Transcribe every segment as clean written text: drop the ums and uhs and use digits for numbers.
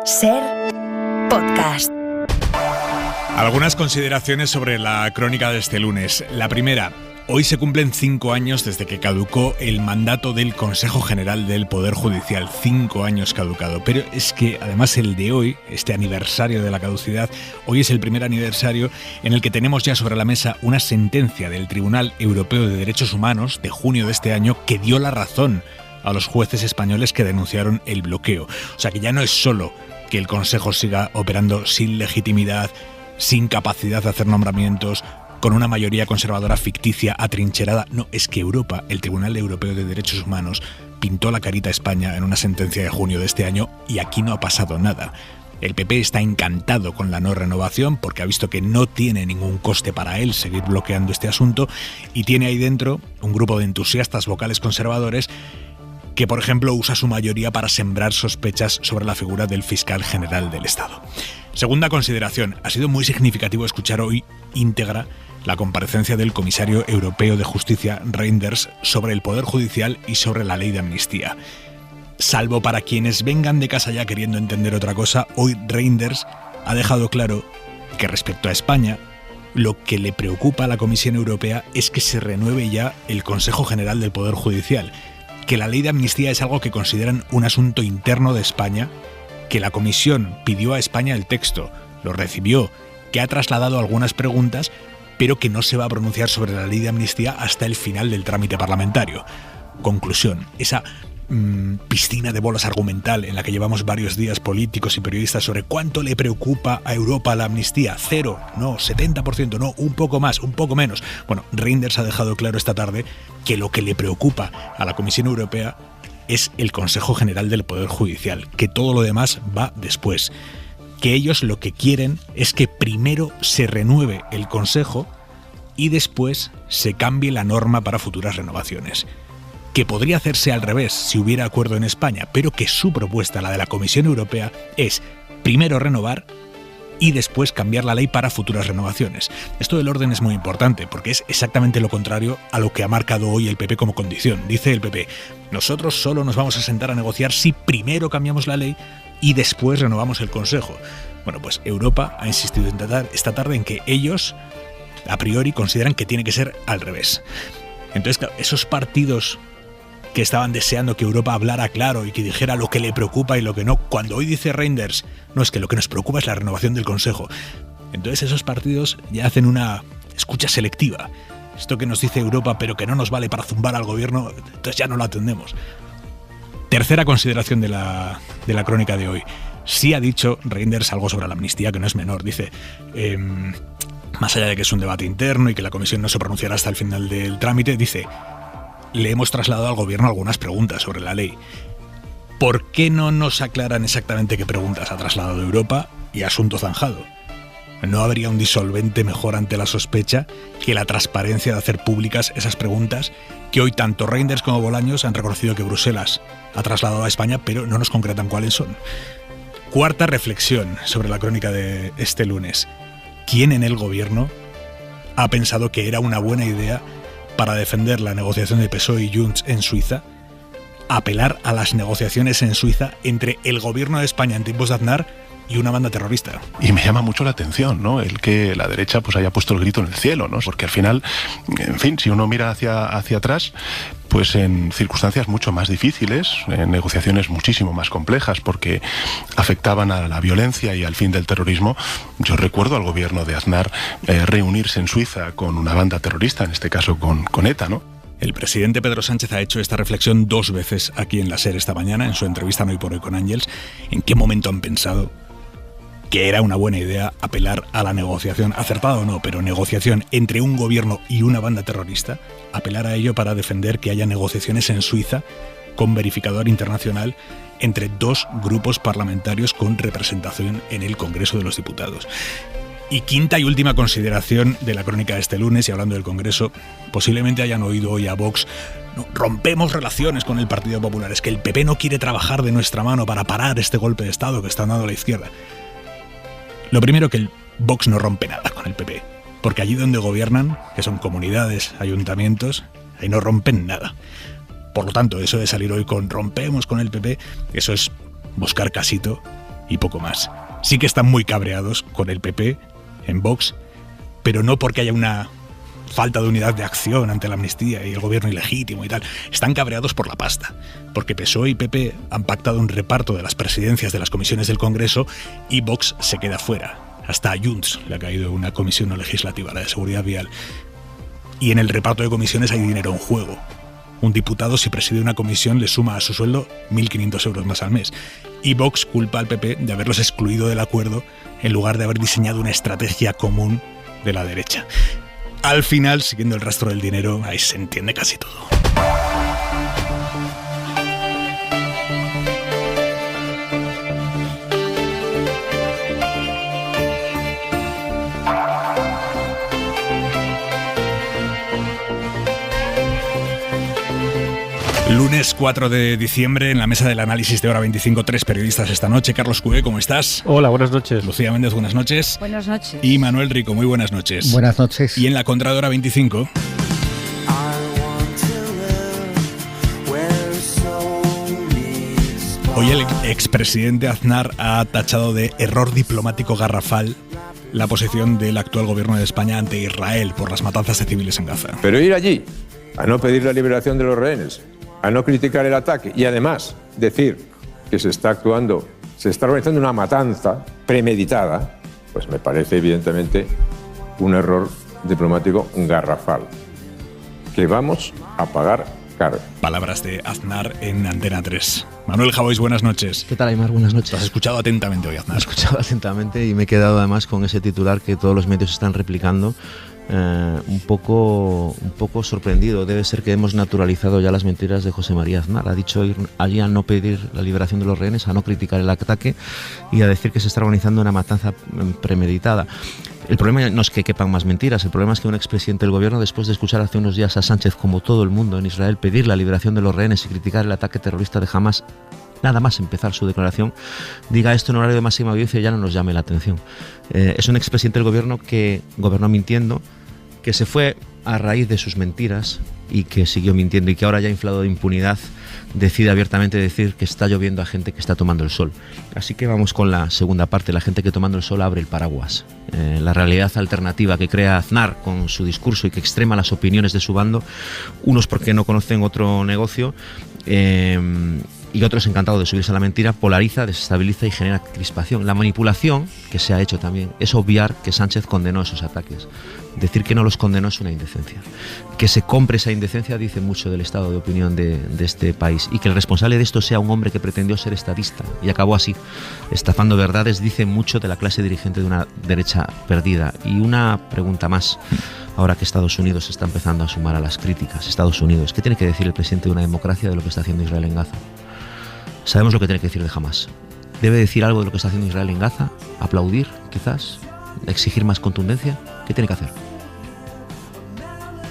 SER Podcast. Algunas consideraciones sobre la crónica de este lunes. La primera, hoy se cumplen 5 años desde que caducó el mandato del Consejo General del Poder Judicial. 5 años caducado. Pero es que además el de hoy, este aniversario de la caducidad, hoy es el primer aniversario en el que tenemos ya sobre la mesa una sentencia del Tribunal Europeo de Derechos Humanos de junio de este año que dio la razón a los jueces españoles que denunciaron el bloqueo. O sea que ya no es solo que el Consejo siga operando sin legitimidad, sin capacidad de hacer nombramientos, con una mayoría conservadora ficticia, atrincherada. No, es que Europa, el Tribunal Europeo de Derechos Humanos, pintó la carita a España en una sentencia de junio de este año y aquí no ha pasado nada. El PP está encantado con la no renovación porque ha visto que no tiene ningún coste para él seguir bloqueando este asunto y tiene ahí dentro un grupo de entusiastas vocales conservadores que, por ejemplo, usa su mayoría para sembrar sospechas sobre la figura del fiscal general del Estado. Segunda consideración, ha sido muy significativo escuchar hoy íntegra la comparecencia del comisario europeo de Justicia, Reynders, sobre el Poder Judicial y sobre la ley de amnistía. Salvo para quienes vengan de casa ya queriendo entender otra cosa, hoy Reynders ha dejado claro que respecto a España, lo que le preocupa a la Comisión Europea es que se renueve ya el Consejo General del Poder Judicial, que la ley de amnistía es algo que consideran un asunto interno de España, que la Comisión pidió a España el texto, lo recibió, que ha trasladado algunas preguntas, pero que no se va a pronunciar sobre la ley de amnistía hasta el final del trámite parlamentario. Conclusión, esa piscina de bolas argumental en la que llevamos varios días políticos y periodistas sobre cuánto le preocupa a Europa la amnistía. 0, no, 70%, no, un poco más, un poco menos. Bueno, Reynders ha dejado claro esta tarde que lo que le preocupa a la Comisión Europea es el Consejo General del Poder Judicial, que todo lo demás va después. Que ellos lo que quieren es que primero se renueve el Consejo y después se cambie la norma para futuras renovaciones. Que podría hacerse al revés si hubiera acuerdo en España, pero que su propuesta, la de la Comisión Europea, es primero renovar y después cambiar la ley para futuras renovaciones. Esto del orden es muy importante porque es exactamente lo contrario a lo que ha marcado hoy el PP como condición. Dice el PP, nosotros solo nos vamos a sentar a negociar si primero cambiamos la ley y después renovamos el Consejo. Bueno, pues Europa ha insistido esta tarde en que ellos, a priori, consideran que tiene que ser al revés. Entonces, claro, esos partidos que estaban deseando que Europa hablara claro y que dijera lo que le preocupa y lo que no, cuando hoy dice Reynders, no, es que lo que nos preocupa es la renovación del Consejo. Entonces esos partidos ya hacen una escucha selectiva. Esto que nos dice Europa pero que no nos vale para zumbar al gobierno, entonces ya no lo atendemos. Tercera consideración de la crónica de hoy. Sí ha dicho Reynders algo sobre la amnistía que no es menor. Dice, más allá de que es un debate interno y que la Comisión no se pronunciará hasta el final del trámite, dice, le hemos trasladado al gobierno algunas preguntas sobre la ley. ¿Por qué no nos aclaran exactamente qué preguntas ha trasladado Europa y asunto zanjado? ¿No habría un disolvente mejor ante la sospecha que la transparencia de hacer públicas esas preguntas que hoy tanto Reynders como Bolaños han reconocido que Bruselas ha trasladado a España, pero no nos concretan cuáles son? Cuarta reflexión sobre la crónica de este lunes. ¿Quién en el gobierno ha pensado que era una buena idea para defender la negociación de PSOE y Junts en Suiza, apelar a las negociaciones en Suiza entre el gobierno de España en tiempos de Aznar y una banda terrorista? Y me llama mucho la atención, ¿no?, el que la derecha pues haya puesto el grito en el cielo, ¿no? Porque al final, en fin, si uno mira hacia atrás, pues en circunstancias mucho más difíciles, en negociaciones muchísimo más complejas porque afectaban a la violencia y al fin del terrorismo, yo recuerdo al gobierno de Aznar reunirse en Suiza con una banda terrorista, en este caso con ETA, ¿no? El presidente Pedro Sánchez ha hecho esta reflexión 2 veces aquí en la SER esta mañana, en su entrevista No Hoy por Hoy con Ángels. ¿En qué momento han pensado que era una buena idea apelar a la negociación, acertada o no, pero negociación entre un gobierno y una banda terrorista, apelar a ello para defender que haya negociaciones en Suiza con verificador internacional entre 2 grupos parlamentarios con representación en el Congreso de los Diputados? Y quinta y última consideración de la crónica de este lunes, y hablando del Congreso, posiblemente hayan oído hoy a Vox, no, rompemos relaciones con el Partido Popular, es que el PP no quiere trabajar de nuestra mano para parar este golpe de Estado que está dando la izquierda. Lo primero, que el Vox no rompe nada con el PP, porque allí donde gobiernan, que son comunidades, ayuntamientos, ahí no rompen nada. Por lo tanto, eso de salir hoy con rompemos con el PP, eso es buscar casito y poco más. Sí que están muy cabreados con el PP en Vox, pero no porque haya una falta de unidad de acción ante la amnistía y el gobierno ilegítimo y tal. Están cabreados por la pasta, porque PSOE y PP han pactado un reparto de las presidencias de las comisiones del Congreso y Vox se queda fuera. Hasta a Junts le ha caído una comisión no legislativa, la de seguridad vial. Y en el reparto de comisiones hay dinero en juego. Un diputado, si preside una comisión, le suma a su sueldo 1.500 euros más al mes. Y Vox culpa al PP de haberlos excluido del acuerdo en lugar de haber diseñado una estrategia común de la derecha. Al final, siguiendo el rastro del dinero, ahí se entiende casi todo. Lunes 4 de diciembre, en la mesa del análisis de Hora 25, 3 periodistas esta noche. Carlos Cué, ¿cómo estás? Hola, buenas noches. Lucía Méndez, buenas noches. Buenas noches. Y Manuel Rico, muy buenas noches. Buenas noches. Y en la contra de Hora 25... hoy el expresidente Aznar ha tachado de error diplomático garrafal la posición del actual gobierno de España ante Israel por las matanzas de civiles en Gaza. Pero ir allí a no pedir la liberación de los rehenes, a no criticar el ataque y además decir que se está organizando una matanza premeditada, pues me parece evidentemente un error diplomático garrafal, que vamos a pagar caro. Palabras de Aznar en Antena 3. Manuel Javois, buenas noches. ¿Qué tal, Aymar? Buenas noches. ¿Te has escuchado atentamente hoy, Aznar? Me he escuchado atentamente y me he quedado además con ese titular que todos los medios están replicando. Un poco sorprendido. Debe ser que hemos naturalizado ya las mentiras de José María Aznar. Ha dicho ir allí a no pedir la liberación de los rehenes, a no criticar el ataque y a decir que se está organizando una matanza premeditada. El problema no es que quepan más mentiras, el problema es que un expresidente del gobierno, después de escuchar hace unos días a Sánchez, como todo el mundo en Israel, pedir la liberación de los rehenes y criticar el ataque terrorista de Hamas, nada más empezar su declaración, diga esto en horario de máxima audiencia y ya no nos llame la atención. Es un expresidente del gobierno que gobernó mintiendo, que se fue a raíz de sus mentiras y que siguió mintiendo y que ahora ya inflado de impunidad decide abiertamente decir que está lloviendo a gente que está tomando el sol. Así que vamos con la segunda parte, la gente que tomando el sol abre el paraguas. La realidad alternativa que crea Aznar con su discurso y que extrema las opiniones de su bando, unos porque no conocen otro negocio y otros encantados de subirse a la mentira, polariza, desestabiliza y genera crispación. La manipulación que se ha hecho también es obviar que Sánchez condenó esos ataques. Decir que no los condenó es una indecencia. Que se compre esa indecencia dice mucho del estado de opinión de este país. Y que el responsable de esto sea un hombre que pretendió ser estadista y acabó así, estafando verdades, dice mucho de la clase dirigente de una derecha perdida. Y una pregunta más, ahora que Estados Unidos está empezando a sumar a las críticas. Estados Unidos, ¿qué tiene que decir el presidente de una democracia de lo que está haciendo Israel en Gaza? Sabemos lo que tiene que decir de Hamas. ¿Debe decir algo de lo que está haciendo Israel en Gaza? ¿Aplaudir, quizás? ¿Exigir más contundencia? ¿Qué tiene que hacer?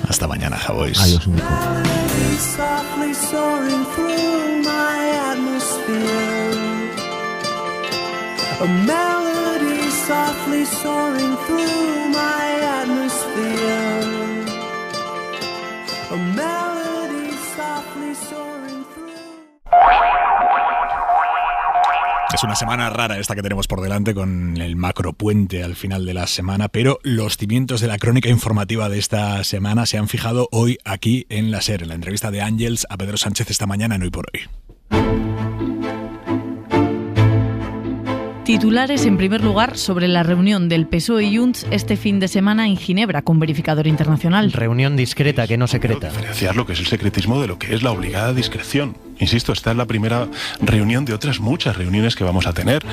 Hasta mañana, Javois. Adiós, un Es una semana rara esta que tenemos por delante con el macropuente al final de la semana, pero los cimientos de la crónica informativa de esta semana se han fijado hoy aquí en la SER, en la entrevista de Ángels a Pedro Sánchez esta mañana en Hoy por Hoy. Titulares, en primer lugar, sobre la reunión del PSOE y Junts este fin de semana en Ginebra con verificador internacional. Reunión discreta, que no secreta. Diferenciar lo que es el secretismo de lo que es la obligada discreción. Insisto, esta es la primera reunión de otras muchas reuniones que vamos a tener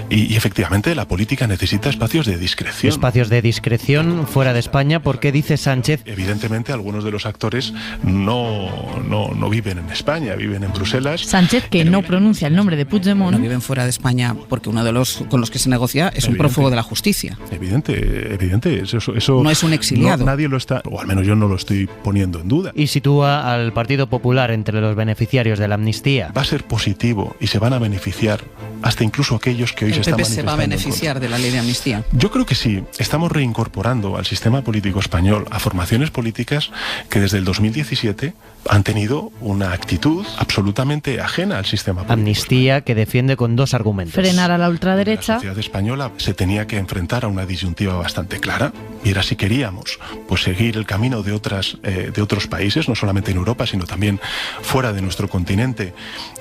y efectivamente la política necesita espacios de discreción. Espacios de discreción fuera de España, porque dice Sánchez... Evidentemente algunos de los actores no viven en España, viven en Bruselas. Sánchez, que no pronuncia el nombre de Puigdemont. No viven fuera de España porque uno de los con los que se negocia es un prófugo de la justicia. Evidente. Eso no es un exiliado. Nadie lo está, o al menos yo no lo estoy poniendo en duda. Y sitúa al Partido Popular entre los beneficiarios de la la amnistía. Va a ser positivo y se van a beneficiar hasta incluso aquellos que hoy se están manifestando. ¿El PP se va a beneficiar de la ley de amnistía? Yo creo que sí. Estamos reincorporando al sistema político español a formaciones políticas que desde el 2017 han tenido una actitud absolutamente ajena al sistema político. Amnistía que defiende con dos argumentos. Frenar a la ultraderecha. La sociedad española se tenía que enfrentar a una disyuntiva bastante clara, y era si queríamos pues seguir el camino de otros países, no solamente en Europa, sino también fuera de nuestro continente,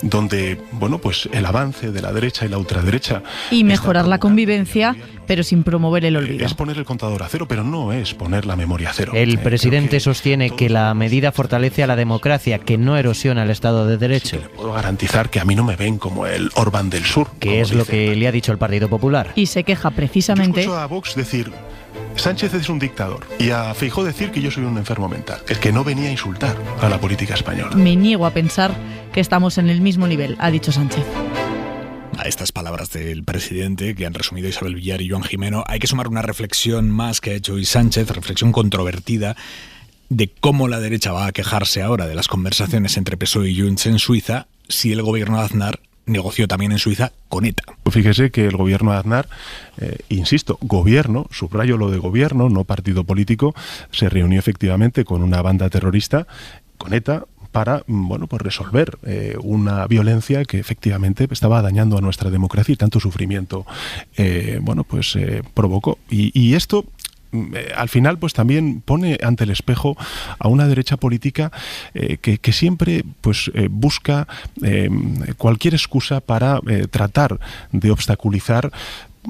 donde bueno, pues el avance de la derecha y la ultraderecha y mejorar la convivencia, pero sin promover el olvido. Es poner el contador a cero, pero no es poner la memoria a cero. El presidente sostiene que la medida fortalece a la democracia, que no erosiona el Estado de Derecho. Sí, le puedo garantizar que a mí no me ven como el Orbán del Sur. Que es lo que le ha dicho el Partido Popular. Y se queja precisamente... Yo escucho a Vox decir: Sánchez es un dictador, y a Feijóo decir que yo soy un enfermo mental. Es que no venía a insultar a la política española. Me niego a pensar que estamos en el mismo nivel, ha dicho Sánchez. A estas palabras del presidente, que han resumido Isabel Villar y Joan Gimeno, hay que sumar una reflexión más que ha hecho hoy Sánchez, reflexión controvertida, de cómo la derecha va a quejarse ahora de las conversaciones entre PSOE y Junts en Suiza si el gobierno de Aznar negoció también en Suiza con ETA. Fíjese que el gobierno de Aznar, insisto, gobierno, subrayo lo de gobierno, no partido político, se reunió efectivamente con una banda terrorista, con ETA, para bueno, pues resolver una violencia que efectivamente estaba dañando a nuestra democracia y tanto sufrimiento provocó. Y esto al final pues también pone ante el espejo a una derecha política que siempre pues busca cualquier excusa para tratar de obstaculizar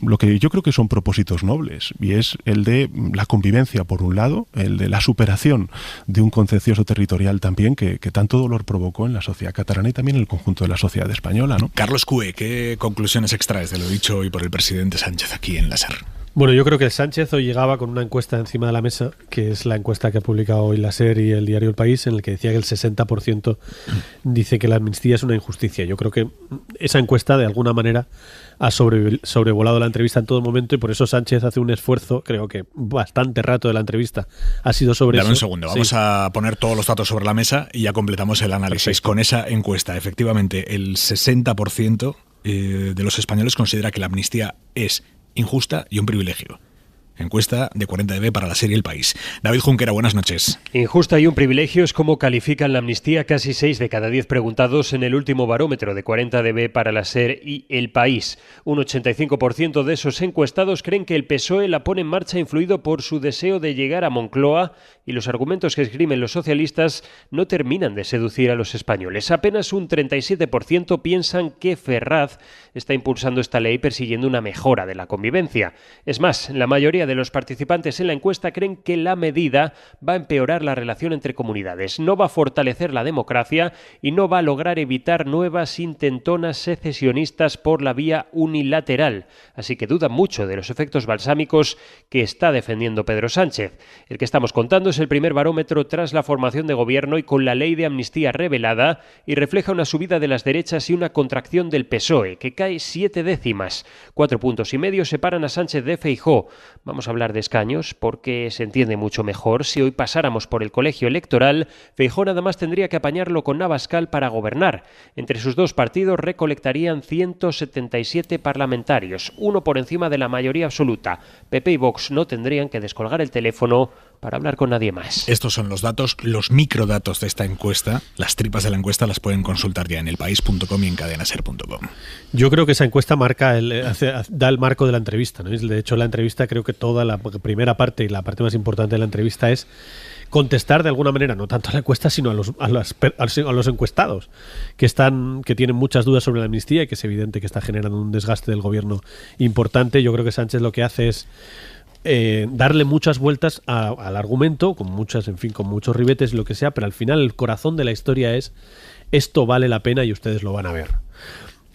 lo que yo creo que son propósitos nobles, y es el de la convivencia por un lado, el de la superación de un contencioso territorial también que tanto dolor provocó en la sociedad catalana y también en el conjunto de la sociedad española, ¿no? Carlos Cue, ¿qué conclusiones extraes de lo dicho hoy por el presidente Sánchez aquí en la SER? Bueno, yo creo que el Sánchez hoy llegaba con una encuesta encima de la mesa, que es la encuesta que ha publicado hoy la SER y el diario El País, en el que decía que el 60% dice que la amnistía es una injusticia. Yo creo que esa encuesta de alguna manera ha sobrevolado la entrevista en todo momento, y por eso Sánchez hace un esfuerzo, creo que bastante rato de la entrevista ha sido sobre eso. Dame un segundo, vamos a poner todos los datos sobre la mesa y ya completamos el análisis. Perfecto. Con esa encuesta, efectivamente, el 60% de los españoles considera que la amnistía es injusta y un privilegio. Encuesta de 40dB para la serie El País. David Junquera, buenas noches. Injusta y un privilegio es como califican la amnistía casi 6 de cada 10 preguntados en el último barómetro de 40dB para la SER y El País. Un 85% de esos encuestados creen que el PSOE la pone en marcha influido por su deseo de llegar a Moncloa, y los argumentos que esgrimen los socialistas no terminan de seducir a los españoles. Apenas un 37% piensan que Ferraz está impulsando esta ley persiguiendo una mejora de la convivencia. Es más, la mayoría de los participantes en la encuesta creen que la medida va a empeorar la relación entre comunidades, no va a fortalecer la democracia y no va a lograr evitar nuevas intentonas secesionistas por la vía unilateral. Así que dudan mucho de los efectos balsámicos que está defendiendo Pedro Sánchez. El que estamos contando es el primer barómetro tras la formación de gobierno y con la ley de amnistía revelada, y refleja una subida de las derechas y una contracción del PSOE, que cae 7 décimas. 4,5 puntos separan a Sánchez de Feijóo. Vamos a hablar de escaños porque se entiende mucho mejor. Si hoy pasáramos por el colegio electoral, Feijóo nada más tendría que apañarlo con Abascal para gobernar. Entre sus dos partidos recolectarían 177 parlamentarios, uno por encima de la mayoría absoluta. PP y Vox no tendrían que descolgar el teléfono para hablar con nadie más. Estos son los datos, los microdatos de esta encuesta. Las tripas de la encuesta las pueden consultar ya en elpaís.com y en cadenaser.com. Yo creo que esa encuesta da el marco de la entrevista, ¿no? De hecho, la entrevista, creo que toda la primera parte y la parte más importante de la entrevista es contestar de alguna manera, no tanto a la encuesta, sino a los encuestados que tienen muchas dudas sobre la amnistía y que es evidente que está generando un desgaste del gobierno importante. Yo creo que Sánchez lo que hace es darle muchas vueltas al argumento, con muchos ribetes, lo que sea, pero al final el corazón de la historia es: esto vale la pena y ustedes lo van a ver.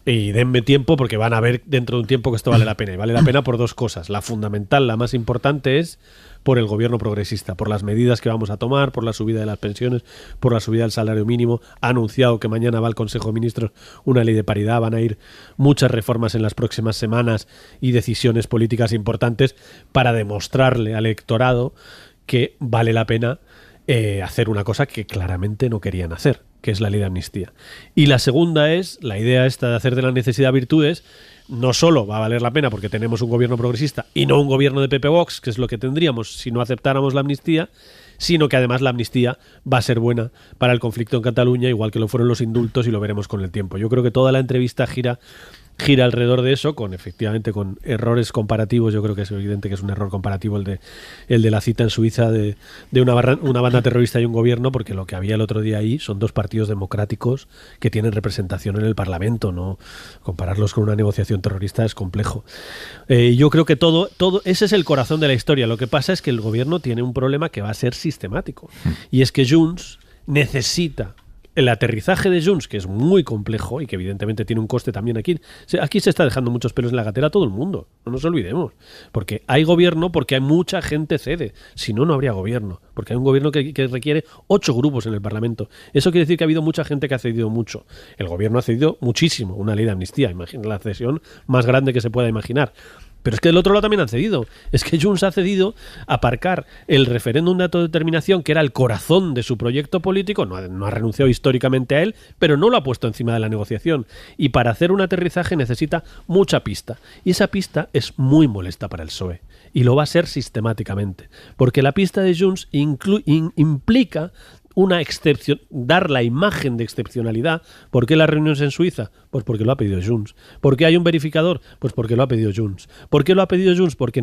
Y denme tiempo porque van a ver dentro de un tiempo que esto vale la pena. Y vale la pena por dos cosas. La fundamental, la más importante, es por el gobierno progresista, por las medidas que vamos a tomar, por la subida de las pensiones, por la subida del salario mínimo. Ha anunciado que mañana va al Consejo de Ministros una ley de paridad. Van a ir muchas reformas en las próximas semanas y decisiones políticas importantes para demostrarle al electorado que vale la pena hacer una cosa que claramente no querían hacer, que es la ley de amnistía. Y la segunda es la idea esta de hacer de la necesidad virtudes. No solo va a valer la pena porque tenemos un gobierno progresista y no un gobierno de PP-Vox, que es lo que tendríamos si no aceptáramos la amnistía, sino que además la amnistía va a ser buena para el conflicto en Cataluña, igual que lo fueron los indultos, y lo veremos con el tiempo. Yo creo que toda la entrevista gira alrededor de eso, efectivamente con errores comparativos. Yo creo que es evidente que es un error comparativo el de la cita en Suiza de una banda terrorista y un gobierno, porque lo que había el otro día ahí son dos partidos democráticos que tienen representación en el Parlamento, ¿no? Compararlos con una negociación terrorista es complejo. Yo creo que todo ese es el corazón de la historia. Lo que pasa es que el gobierno tiene un problema que va a ser sistemático, y es que Junts necesita el aterrizaje de Junts, que es muy complejo y que evidentemente tiene un coste también aquí. Aquí se está dejando muchos pelos en la gatera a todo el mundo, no nos olvidemos. Porque hay gobierno, porque hay mucha gente cede. Si no, no habría gobierno. Porque hay un gobierno que requiere 8 grupos en el Parlamento. Eso quiere decir que ha habido mucha gente que ha cedido mucho. El gobierno ha cedido muchísimo. Una ley de amnistía, imagina la cesión más grande que se pueda imaginar. Pero es que del otro lado también han cedido. Es que Junts ha cedido a aparcar el referéndum de autodeterminación, que era el corazón de su proyecto político. No ha renunciado históricamente a él, pero no lo ha puesto encima de la negociación. Y para hacer un aterrizaje necesita mucha pista. Y esa pista es muy molesta para el PSOE. Y lo va a ser sistemáticamente. Porque la pista de Junts implica una excepción, dar la imagen de excepcionalidad. ¿Por qué las reuniones en Suiza? Pues porque lo ha pedido Junts. ¿Por qué hay un verificador? Pues porque lo ha pedido Junts. ¿Por qué lo ha pedido Junts? Porque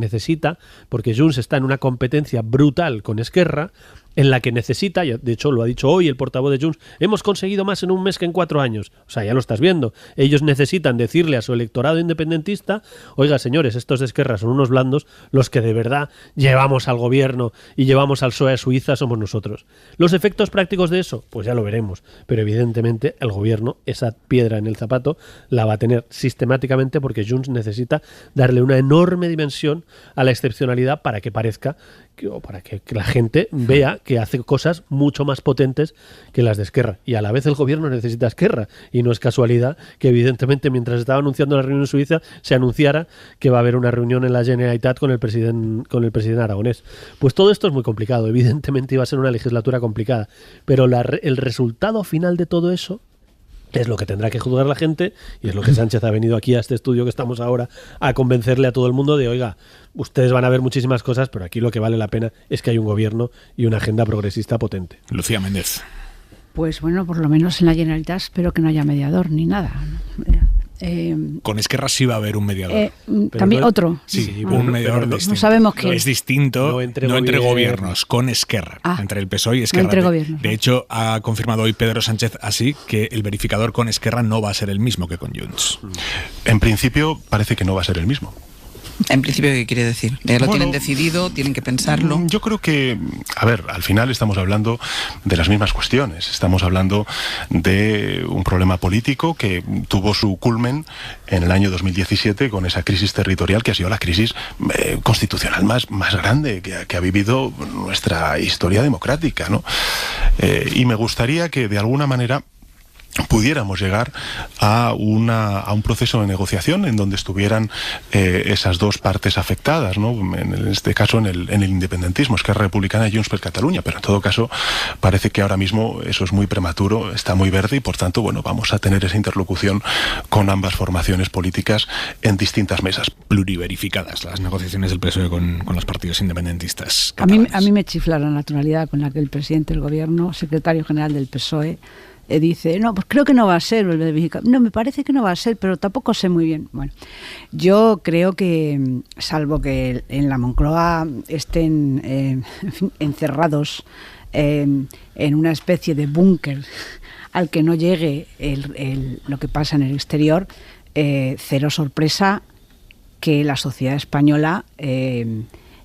Junts está en una competencia brutal con Esquerra, en la que necesita, de hecho lo ha dicho hoy el portavoz de Junts, hemos conseguido más en un mes que en 4 años. O sea, ya lo estás viendo. Ellos necesitan decirle a su electorado independentista: oiga, señores, estos de Esquerra son unos blandos, los que de verdad llevamos al gobierno y llevamos al PSOE a Suiza somos nosotros. Los efectos prácticos de eso, pues ya lo veremos. Pero evidentemente el gobierno, esa piedra en el zapato, la va a tener sistemáticamente, porque Junts necesita darle una enorme dimensión a la excepcionalidad para que parezca, o para que la gente vea que hace cosas mucho más potentes que las de Esquerra. Y a la vez el gobierno necesita Esquerra, y no es casualidad que evidentemente mientras estaba anunciando la reunión en Suiza se anunciara que va a haber una reunión en la Generalitat con el presidente aragonés. Pues todo esto es muy complicado. Evidentemente iba a ser una legislatura complicada, pero el resultado final de todo eso es lo que tendrá que juzgar la gente, y es lo que Sánchez ha venido aquí a este estudio que estamos ahora a convencerle a todo el mundo de: oiga, ustedes van a ver muchísimas cosas, pero aquí lo que vale la pena es que hay un gobierno y una agenda progresista potente. Lucía Méndez. Pues bueno, por lo menos en la Generalitat espero que no haya mediador ni nada. Con Esquerra sí va a haber un mediador. También no, otro. Sí, un mediador distinto. No sabemos quién. Es distinto, no entre gobiernos, con Esquerra. Entre el PSOE y Esquerra. No entre gobiernos. De hecho, ha confirmado hoy Pedro Sánchez así que el verificador con Esquerra no va a ser el mismo que con Junts. En principio parece que no va a ser el mismo. En principio, ¿qué quiere decir? Lo tienen decidido, tienen que pensarlo. Yo creo que, a ver, al final estamos hablando de las mismas cuestiones. Estamos hablando de un problema político que tuvo su culmen en el año 2017 con esa crisis territorial que ha sido la crisis constitucional más grande que ha vivido nuestra historia democrática, ¿no? Y me gustaría que de alguna manera pudiéramos llegar a un proceso de negociación en donde estuvieran esas dos partes afectadas, ¿no? En este caso en el independentismo, Esquerra Republicana y Junts per Catalunya, pero en todo caso parece que ahora mismo eso es muy prematuro, está muy verde, y por tanto, bueno, vamos a tener esa interlocución con ambas formaciones políticas en distintas mesas. Pluriverificadas las negociaciones del PSOE con los partidos independentistas a mí me chifla la naturalidad con la que el presidente del gobierno, secretario general del PSOE, dice: no, pues creo que no va a ser el verificador. No, me parece que no va a ser, pero tampoco sé muy bien. Bueno, yo creo que, salvo que en la Moncloa estén encerrados en una especie de búnker al que no llegue lo que pasa en el exterior, cero sorpresa que la sociedad española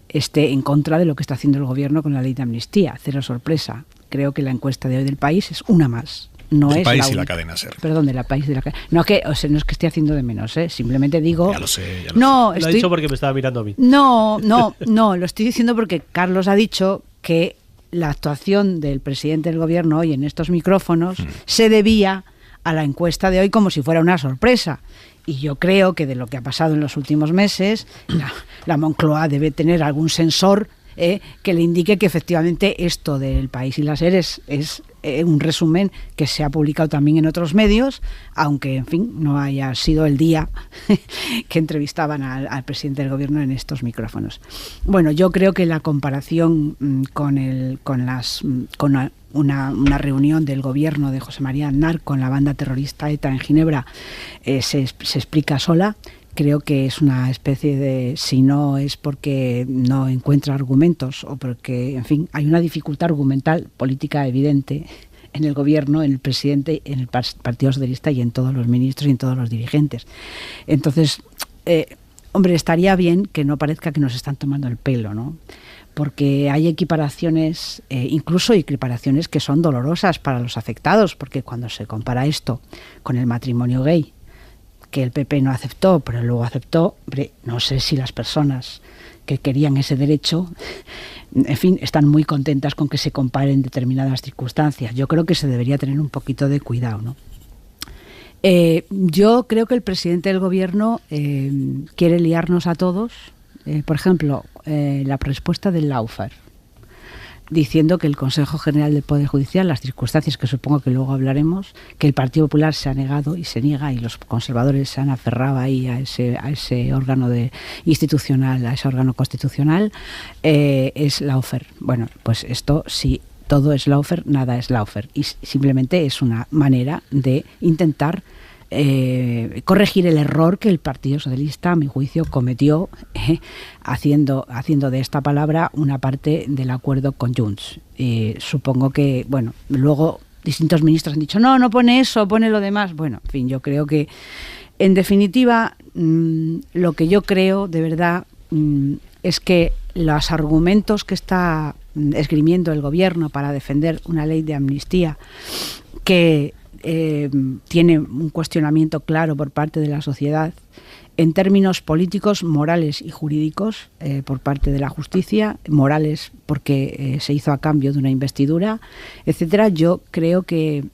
esté en contra de lo que está haciendo el gobierno con la ley de amnistía. Cero sorpresa. Creo que la encuesta de hoy del País es una más. No El es País la y la cadena SER. Perdón, de la País y de la cadena. No es que esté haciendo de menos, simplemente digo. Ya lo sé. No, lo ha dicho porque me estaba mirando a mí. No, lo estoy diciendo porque Carlos ha dicho que la actuación del presidente del gobierno hoy en estos micrófonos se debía a la encuesta de hoy como si fuera una sorpresa. Y yo creo que de lo que ha pasado en los últimos meses, la Moncloa debe tener algún sensor que le indique que efectivamente esto del País y la SER es un resumen que se ha publicado también en otros medios, aunque, en fin, no haya sido el día que entrevistaban al presidente del gobierno en estos micrófonos. Bueno, yo creo que la comparación con una reunión del gobierno de José María Aznar con la banda terrorista ETA en Ginebra se explica sola. Creo que es una especie de, si no es porque no encuentra argumentos o porque, en fin, hay una dificultad argumental política evidente en el gobierno, en el presidente, en el Partido Socialista y en todos los ministros y en todos los dirigentes. Entonces, hombre, estaría bien que no parezca que nos están tomando el pelo, ¿no? Porque hay equiparaciones, incluso equiparaciones que son dolorosas para los afectados, porque cuando se compara esto con el matrimonio gay, que el PP no aceptó, pero luego aceptó, hombre, no sé si las personas que querían ese derecho, en fin, están muy contentas con que se comparen determinadas circunstancias. Yo creo que se debería tener un poquito de cuidado, ¿no? Yo creo que el presidente del gobierno quiere liarnos a todos. Por ejemplo, la respuesta del Laufer, diciendo que el Consejo General del Poder Judicial, las circunstancias que supongo que luego hablaremos, que el Partido Popular se ha negado y se niega y los conservadores se han aferrado ahí a ese órgano institucional, a ese órgano constitucional, es Laufer. Bueno, pues esto sí. Todo es Laufer, nada es Laufer. Y simplemente es una manera de intentar corregir el error que el Partido Socialista, a mi juicio, cometió haciendo de esta palabra una parte del acuerdo con Junts. Supongo que, bueno, luego distintos ministros han dicho, no pone eso, pone lo demás. Bueno, en fin, yo creo que, en definitiva, lo que yo creo, de verdad, es que los argumentos que está esgrimiendo el gobierno para defender una ley de amnistía que tiene un cuestionamiento claro por parte de la sociedad en términos políticos, morales y jurídicos por parte de la justicia, morales porque se hizo a cambio de una investidura, etcétera. Yo creo que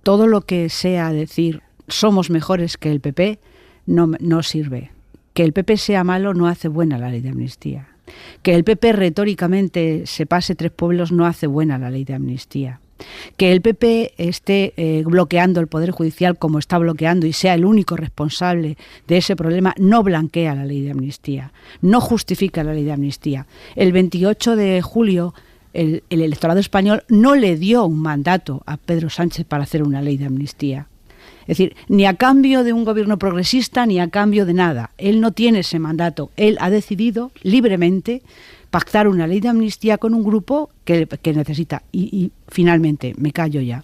todo lo que sea decir somos mejores que el PP no sirve. Que el PP sea malo no hace buena la ley de amnistía. Que el PP retóricamente se pase 3 pueblos no hace buena la ley de amnistía. Que el PP esté bloqueando el Poder Judicial como está bloqueando y sea el único responsable de ese problema no blanquea la ley de amnistía, no justifica la ley de amnistía. El 28 de julio el electorado español no le dio un mandato a Pedro Sánchez para hacer una ley de amnistía. Es decir, ni a cambio de un gobierno progresista ni a cambio de nada. Él no tiene ese mandato. Él ha decidido libremente pactar una ley de amnistía con un grupo que necesita. Y finalmente, me callo ya.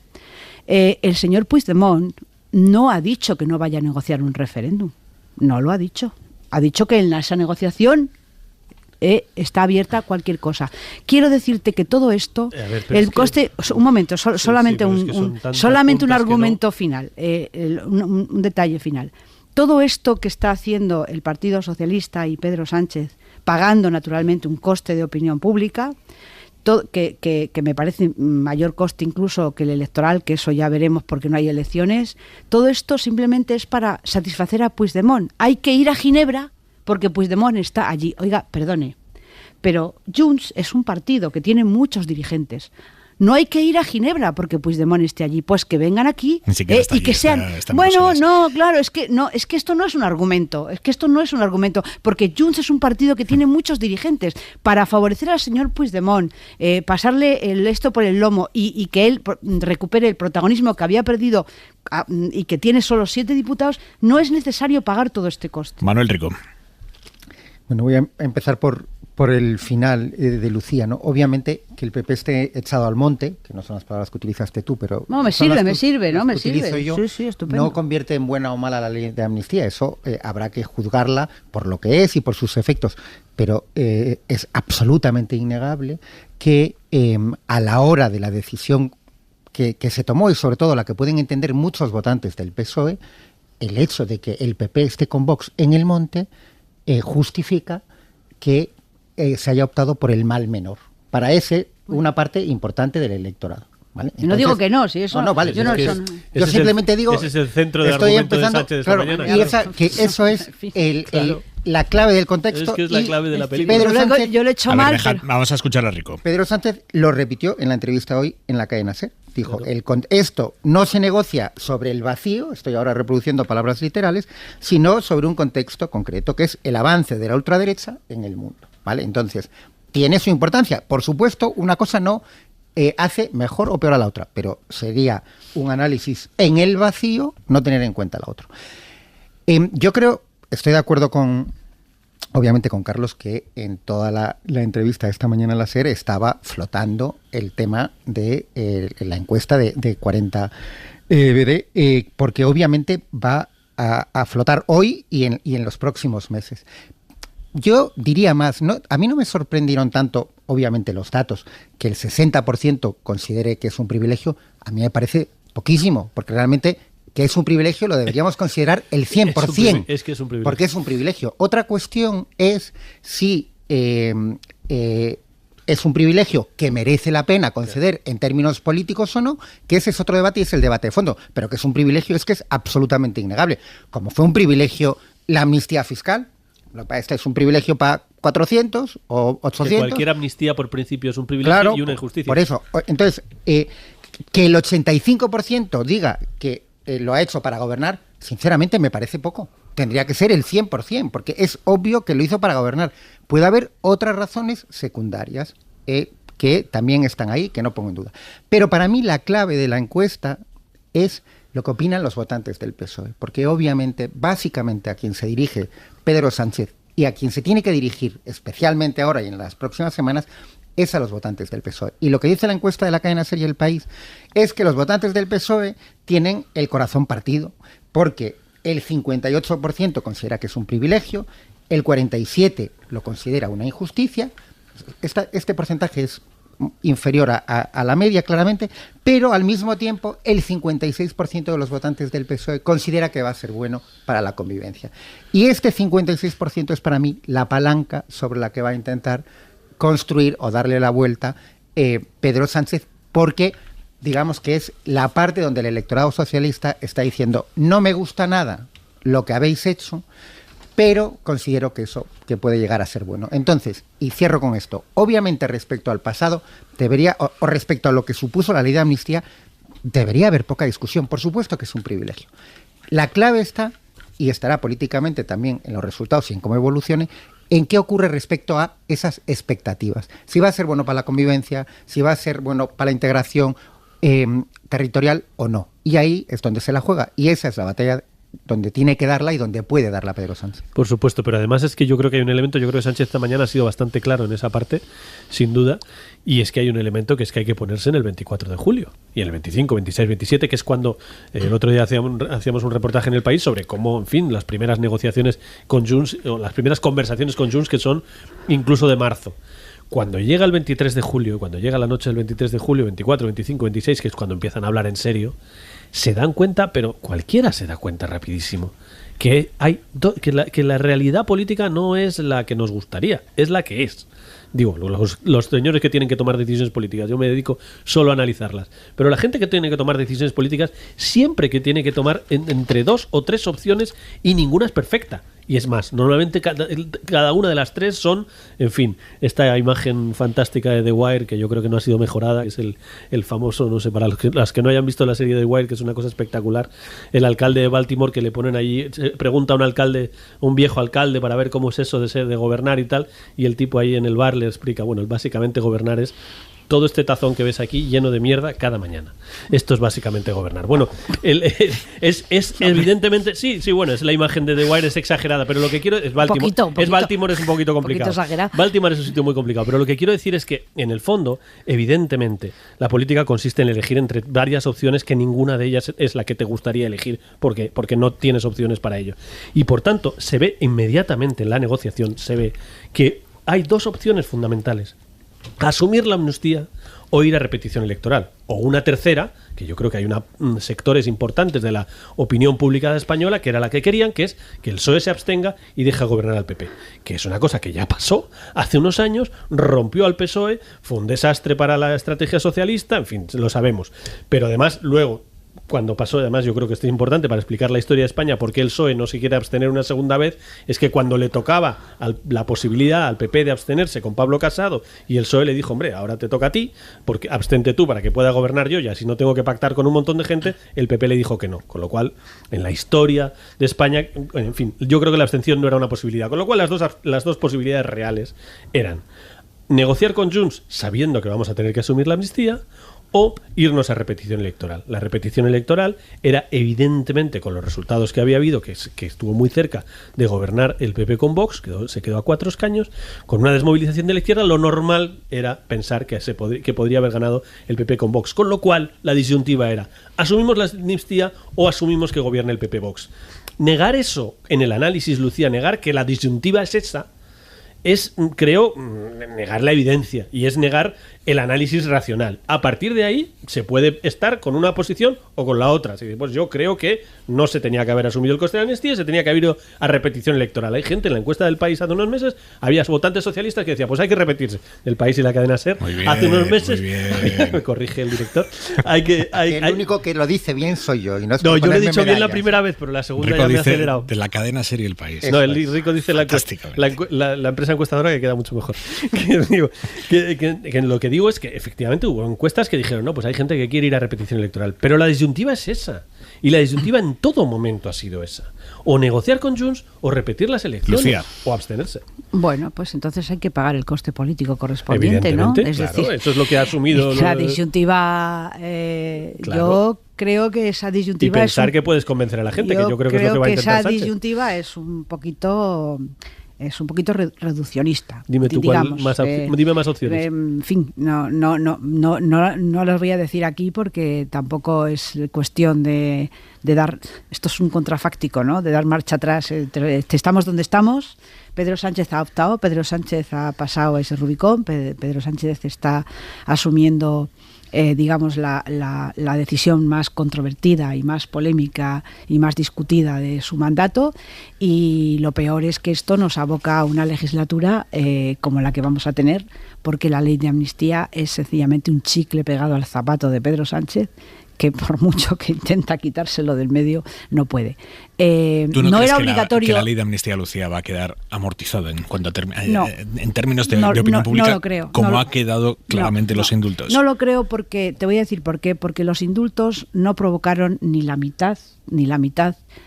El señor Puigdemont no ha dicho que no vaya a negociar un referéndum. No lo ha dicho. Ha dicho que en esa negociación está abierta a cualquier cosa. Quiero decirte que todo esto, el coste... Un momento, solamente un argumento final, un detalle final. Todo esto que está haciendo el Partido Socialista y Pedro Sánchez, pagando naturalmente un coste de opinión pública, que me parece mayor coste incluso que el electoral, que eso ya veremos porque no hay elecciones, todo esto simplemente es para satisfacer a Puigdemont. Hay que ir a Ginebra porque Puigdemont está allí. Oiga, perdone, pero Junts es un partido que tiene muchos dirigentes. No hay que ir a Ginebra porque Puigdemont esté allí, pues que vengan aquí y que sean... Bueno, no, claro, es que esto no es un argumento, porque Junts es un partido que tiene muchos dirigentes. Para favorecer al señor Puigdemont, pasarle esto por el lomo y que él recupere el protagonismo que había perdido y que tiene solo 7 diputados, no es necesario pagar todo este coste. Manuel Rico. Bueno, voy a empezar por el final de Lucía, ¿no? Obviamente que el PP esté echado al monte, que no son las palabras que utilizaste tú, pero... No, me sirve. Yo, sí, estupendo. No convierte en buena o mala la ley de amnistía, eso habrá que juzgarla por lo que es y por sus efectos, pero es absolutamente innegable que a la hora de la decisión que se tomó, y sobre todo la que pueden entender muchos votantes del PSOE, el hecho de que el PP esté con Vox en el monte justifica que se haya optado por el mal menor. Para una parte importante del electorado. ¿vale? Yo no digo que no, si eso... No, vale, yo yo simplemente digo... Ese es el centro del argumento de Sánchez de esta mañana. Y eso es la clave del contexto. Es que es la clave de la película. Pedro Sánchez, yo lo he hecho mal. Vamos a escuchar a Rico. Pedro Sánchez lo repitió en la entrevista hoy en la cadena SER. Dijo, esto no se negocia sobre el vacío, estoy ahora reproduciendo palabras literales, sino sobre un contexto concreto, que es el avance de la ultraderecha en el mundo, ¿vale? Entonces, tiene su importancia. Por supuesto, una cosa no hace mejor o peor a la otra, pero sería un análisis en el vacío no tener en cuenta la otra. Yo creo, estoy de acuerdo obviamente con Carlos, que en toda la entrevista de esta mañana en la SER estaba flotando el tema de la encuesta de 40 BD, porque obviamente va a flotar hoy y en los próximos meses. Yo diría más, a mí no me sorprendieron tanto, obviamente, los datos, que el 60% considere que es un privilegio, a mí me parece poquísimo, porque realmente que es un privilegio lo deberíamos considerar el 100%. Es que es un privilegio. Porque es un privilegio. Otra cuestión es si es un privilegio que merece la pena conceder en términos políticos o no, que ese es otro debate y es el debate de fondo. Pero que es un privilegio es que es absolutamente innegable. Como fue un privilegio la amnistía fiscal, este es un privilegio para 400 o 800. Que cualquier amnistía por principio es un privilegio, claro, y una injusticia. Por eso, entonces, que el 85% diga que lo ha hecho para gobernar, sinceramente me parece poco. Tendría que ser el 100%, porque es obvio que lo hizo para gobernar. Puede haber otras razones secundarias que también están ahí, que no pongo en duda. Pero para mí la clave de la encuesta es lo que opinan los votantes del PSOE, porque obviamente, básicamente a quien se dirige Pedro Sánchez y a quien se tiene que dirigir, especialmente ahora y en las próximas semanas, es a los votantes del PSOE. Y lo que dice la encuesta de la cadena SER y El País es que los votantes del PSOE tienen el corazón partido, porque el 58% considera que es un privilegio, el 47% lo considera una injusticia. Este porcentaje es inferior a la media, claramente, pero al mismo tiempo el 56% de los votantes del PSOE considera que va a ser bueno para la convivencia. Y este 56% es para mí la palanca sobre la que va a intentar construir o darle la vuelta Pedro Sánchez, porque digamos que es la parte donde el electorado socialista está diciendo no me gusta nada lo que habéis hecho, pero considero que eso que puede llegar a ser bueno. Entonces, y cierro con esto, obviamente respecto al pasado, debería, o respecto a lo que supuso la ley de amnistía, debería haber poca discusión. Por supuesto que es un privilegio. La clave está, y estará políticamente también en los resultados y en cómo evolucione, en qué ocurre respecto a esas expectativas. Si va a ser bueno para la convivencia, si va a ser bueno para la integración territorial o no. Y ahí es donde se la juega. Y esa es la batalla donde tiene que darla y donde puede darla Pedro Sánchez. Por supuesto, pero además es que yo creo que hay un elemento, yo creo que Sánchez esta mañana ha sido bastante claro en esa parte, sin duda, y es que hay un elemento que es que hay que ponerse en el 24 de julio, y en el 25, 26, 27, que es cuando el otro día hacíamos un reportaje en El País sobre cómo, en fin, las primeras negociaciones con Junts, o las primeras conversaciones con Junts, que son incluso de marzo. Cuando llega el 23 de julio, cuando llega la noche del 23 de julio, 24, 25, 26, que es cuando empiezan a hablar en serio, se dan cuenta, pero cualquiera se da cuenta rapidísimo, que que la realidad política no es la que nos gustaría, es la que es. Digo, los señores que tienen que tomar decisiones políticas, yo me dedico solo a analizarlas, pero la gente que tiene que tomar decisiones políticas siempre que tiene que tomar entre 2 o 3 opciones y ninguna es perfecta. Y es más, normalmente cada una de las 3 son, en fin, esta imagen fantástica de The Wire, que yo creo que no ha sido mejorada, es el famoso, no sé, para las que no hayan visto la serie de The Wire, que es una cosa espectacular, el alcalde de Baltimore que le ponen allí, pregunta a un viejo alcalde para ver cómo es eso de gobernar y tal, y el tipo ahí en el bar le explica, bueno, básicamente gobernar es todo este tazón que ves aquí lleno de mierda cada mañana. Esto es básicamente gobernar. Bueno, es evidentemente... Sí, bueno, es la imagen de The Wire, es exagerada, pero lo que quiero es Baltimore. Baltimore es un poquito complicado. Baltimore es un sitio muy complicado, pero lo que quiero decir es que, en el fondo, evidentemente, la política consiste en elegir entre varias opciones que ninguna de ellas es la que te gustaría elegir, porque no tienes opciones para ello. Y, por tanto, se ve inmediatamente en la negociación, se ve que hay 2 opciones fundamentales: asumir la amnistía o ir a repetición electoral. O una tercera, que yo creo que hay sectores importantes de la opinión pública española que era la que querían, que es que el PSOE se abstenga y deje gobernar al PP. Que es una cosa que ya pasó hace unos años, rompió al PSOE, fue un desastre para la estrategia socialista, en fin, lo sabemos. Pero además, luego, cuando pasó, además yo creo que esto es importante para explicar la historia de España, por qué el PSOE no se quiere abstener una segunda vez, es que cuando le tocaba la posibilidad al PP de abstenerse con Pablo Casado, y el PSOE le dijo, hombre, ahora te toca a ti, porque abstente tú para que pueda gobernar yo, y así no tengo que pactar con un montón de gente, el PP le dijo que no. Con lo cual, en la historia de España, en fin, yo creo que la abstención no era una posibilidad. Con lo cual, las dos posibilidades reales eran negociar con Junts sabiendo que vamos a tener que asumir la amnistía, o irnos a repetición electoral. La repetición electoral era evidentemente, con los resultados que había habido, que estuvo muy cerca de gobernar el PP con Vox, se quedó a 4 escaños, con una desmovilización de la izquierda, lo normal era pensar que podría haber ganado el PP con Vox. Con lo cual, la disyuntiva era, ¿asumimos la amnistía o asumimos que gobierne el PP Vox? Negar eso en el análisis, Lucía, negar que la disyuntiva es esa, es, creo, negar la evidencia y es negar el análisis racional. A partir de ahí se puede estar con una posición o con la otra. Así que, pues yo creo que no se tenía que haber asumido el coste de la amnistía, se tenía que haber ido a repetición electoral. Hay gente en la encuesta del País hace unos meses, había votantes socialistas que decían, pues hay que repetirse. El País y la cadena SER, hace unos meses, me corrige el director, el único que lo dice bien soy yo. Y no yo lo he dicho bien la primera vez, pero la segunda Rico ya me he dice acelerado. de la cadena SER y el País. No, el Rico dice la empresa encuestadora, que queda mucho mejor. que lo que digo es que efectivamente hubo encuestas que dijeron, no, pues hay gente que quiere ir a repetición electoral, pero la disyuntiva es esa, y la disyuntiva en todo momento ha sido esa: o negociar con Junts o repetir las elecciones, Lucía, o abstenerse. Bueno, pues entonces hay que pagar el coste político correspondiente, ¿no? Es decir, eso es lo que ha asumido la disyuntiva. Claro. Yo creo que esa disyuntiva y pensar que puedes convencer a la gente, que yo creo que es lo que va a intentar Sánchez. Esa disyuntiva es un poquito reduccionista. Dime tú, dime más opciones. En fin, no las voy a decir aquí porque tampoco es cuestión de dar, esto es un contrafáctico, ¿no? De dar marcha atrás. Estamos donde estamos. Pedro Sánchez ha optado, Pedro Sánchez ha pasado ese Rubicón, Pedro Sánchez está asumiendo digamos la decisión más controvertida y más polémica y más discutida de su mandato, y lo peor es que esto nos aboca a una legislatura como la que vamos a tener, porque la ley de amnistía es sencillamente un chicle pegado al zapato de Pedro Sánchez, que por mucho que intenta quitárselo del medio, no puede. ¿Tú no crees era que obligatorio. Que la ley de amnistía, Lucía, va a quedar amortizada en términos de opinión pública, no lo creo, como ha quedado claramente los indultos? No lo creo, porque te voy a decir por qué. Porque los indultos no provocaron ni la mitad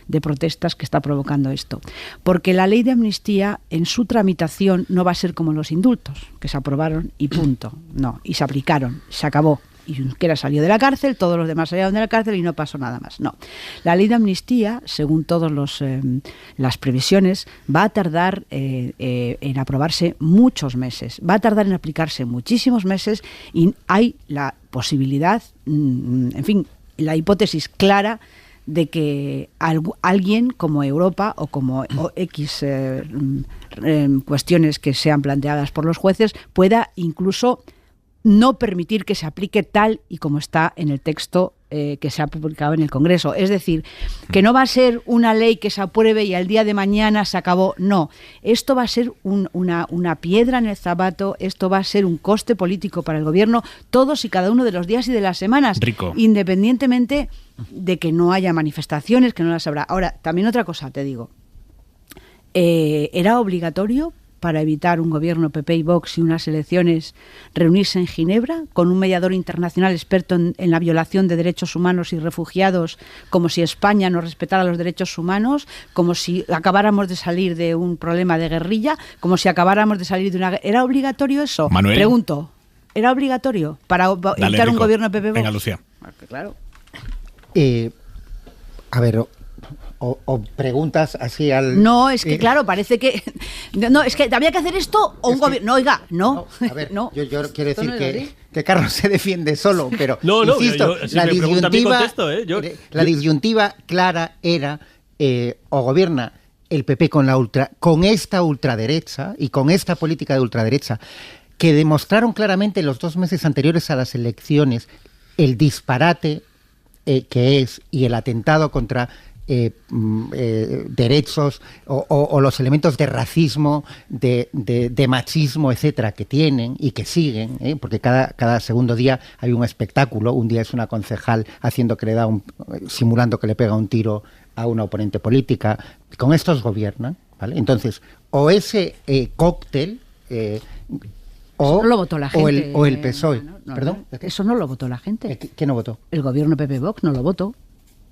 de protestas que está provocando esto. Porque la ley de amnistía, en su tramitación, no va a ser como los indultos, que se aprobaron y punto. No, y se aplicaron, se acabó. Y Junquera salió de la cárcel, todos los demás salieron de la cárcel y no pasó nada más. No. La ley de amnistía, según todas las previsiones, va a tardar en aprobarse muchos meses. Va a tardar en aplicarse muchísimos meses, y hay la posibilidad, en fin, la hipótesis clara de que alguien como Europa o como X cuestiones que sean planteadas por los jueces pueda incluso no permitir que se aplique tal y como está en el texto que se ha publicado en el Congreso. Es decir, que no va a ser una ley que se apruebe y al día de mañana se acabó. No, esto va a ser una piedra en el zapato, esto va a ser un coste político para el gobierno todos y cada uno de los días y de las semanas. Rico. Independientemente de que no haya manifestaciones, que no las habrá. Ahora, también otra cosa te digo. Era obligatorio, para evitar un gobierno PP y Vox y unas elecciones, reunirse en Ginebra con un mediador internacional experto en la violación de derechos humanos y refugiados, como si España no respetara los derechos humanos, como si acabáramos de salir de un problema de guerrilla, como si acabáramos de salir de una... ¿Era obligatorio eso? Manuel. Pregunto. ¿Era obligatorio para evitar un gobierno PP-Vox? Venga, Lucía. Claro. A ver... O preguntas así al... No, es que claro, parece que... No, es que había que hacer esto o un gobierno... No, oiga, no. A ver, no. Yo quiero decir que Carlos se defiende solo, pero insisto, si la disyuntiva, contesto, la disyuntiva clara era o gobierna el PP con esta ultraderecha y con esta política de ultraderecha, que demostraron claramente los 2 meses anteriores a las elecciones el disparate que es y el atentado contra derechos o los elementos de racismo, de machismo, etcétera, que tienen y que siguen, porque cada segundo día hay un espectáculo. Un día es una concejal haciendo que le da simulando que le pega un tiro a una oponente política. Con estos gobiernan, ¿vale? Entonces, o ese cóctel eso no lo votó la gente. O el PSOE. ¿Perdón? Eso no lo votó la gente. ¿Qué no votó? El gobierno PP-Vox no lo votó.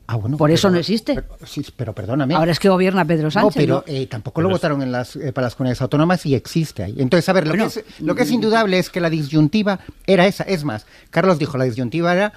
Ah, bueno, por eso no existe. Pero perdóname. Ahora es que gobierna Pedro Sánchez. No, pero tampoco lo votaron para las comunidades autónomas y existe ahí. Entonces, a ver, lo que es indudable es que la disyuntiva era esa. Es más, Carlos dijo, la disyuntiva era,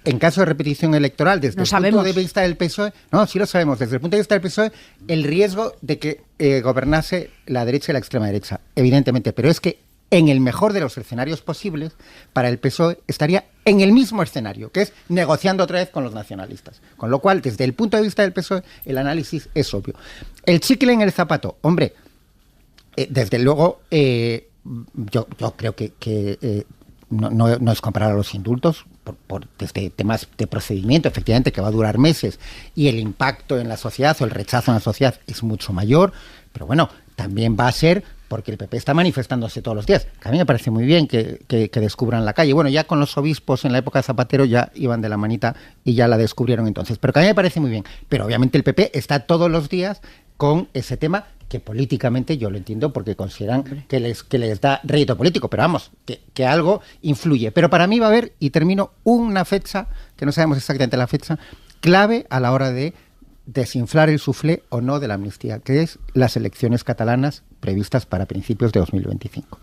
en caso de repetición electoral, desde el punto de vista del PSOE, no, sí lo sabemos, desde el punto de vista del PSOE, el riesgo de que gobernase la derecha y la extrema derecha, evidentemente, pero es que en el mejor de los escenarios posibles, para el PSOE estaría en el mismo escenario, que es negociando otra vez con los nacionalistas. Con lo cual, desde el punto de vista del PSOE, el análisis es obvio. El chicle en el zapato, hombre, desde luego, yo creo que no es comparar a los indultos, desde temas de procedimiento, efectivamente, que va a durar meses, y el impacto en la sociedad o el rechazo en la sociedad es mucho mayor, pero bueno, también va a ser porque el PP está manifestándose todos los días. A mí me parece muy bien que descubran la calle. Bueno, ya con los obispos en la época de Zapatero ya iban de la manita y ya la descubrieron entonces. Pero que a mí me parece muy bien. Pero obviamente el PP está todos los días con ese tema que políticamente yo lo entiendo porque consideran que les da rédito político. Pero vamos, que algo influye. Pero para mí va a haber, y termino, una fecha, que no sabemos exactamente la fecha, clave a la hora de desinflar el suflé o no de la amnistía, que es las elecciones catalanas previstas para principios de 2025.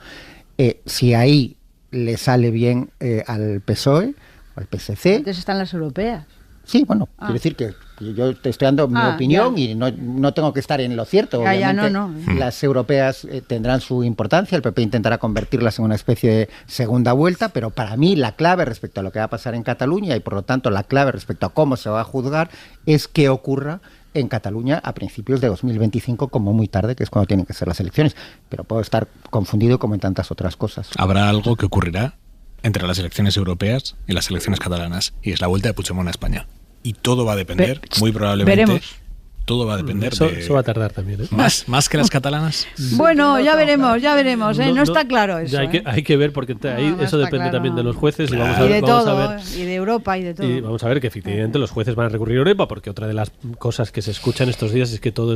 Si ahí le sale bien al PSOE o al PSC... Antes están las europeas. Sí, bueno, quiero decir que yo te estoy dando mi opinión y no tengo que estar en lo cierto. Obviamente, las europeas tendrán su importancia, el PP intentará convertirlas en una especie de segunda vuelta, pero para mí la clave respecto a lo que va a pasar en Cataluña y por lo tanto la clave respecto a cómo se va a juzgar es que ocurra en Cataluña a principios de 2025 como muy tarde, que es cuando tienen que ser las elecciones. Pero puedo estar confundido como en tantas otras cosas. ¿Habrá algo que ocurrirá entre las elecciones europeas y las elecciones catalanas? Y es la vuelta de Puigdemont a España. Y todo va a depender, muy probablemente... Veremos. Todo va a depender eso va a tardar también, ¿eh? ¿Más que las catalanas? Bueno, ya veremos, no está claro eso. Hay que ver, porque ahí eso depende claro. También de los jueces. Claro. Y vamos a ver, y de todo, y de Europa y de todo. Y vamos a ver que efectivamente los jueces van a recurrir a Europa, porque otra de las cosas que se escuchan estos días es que todo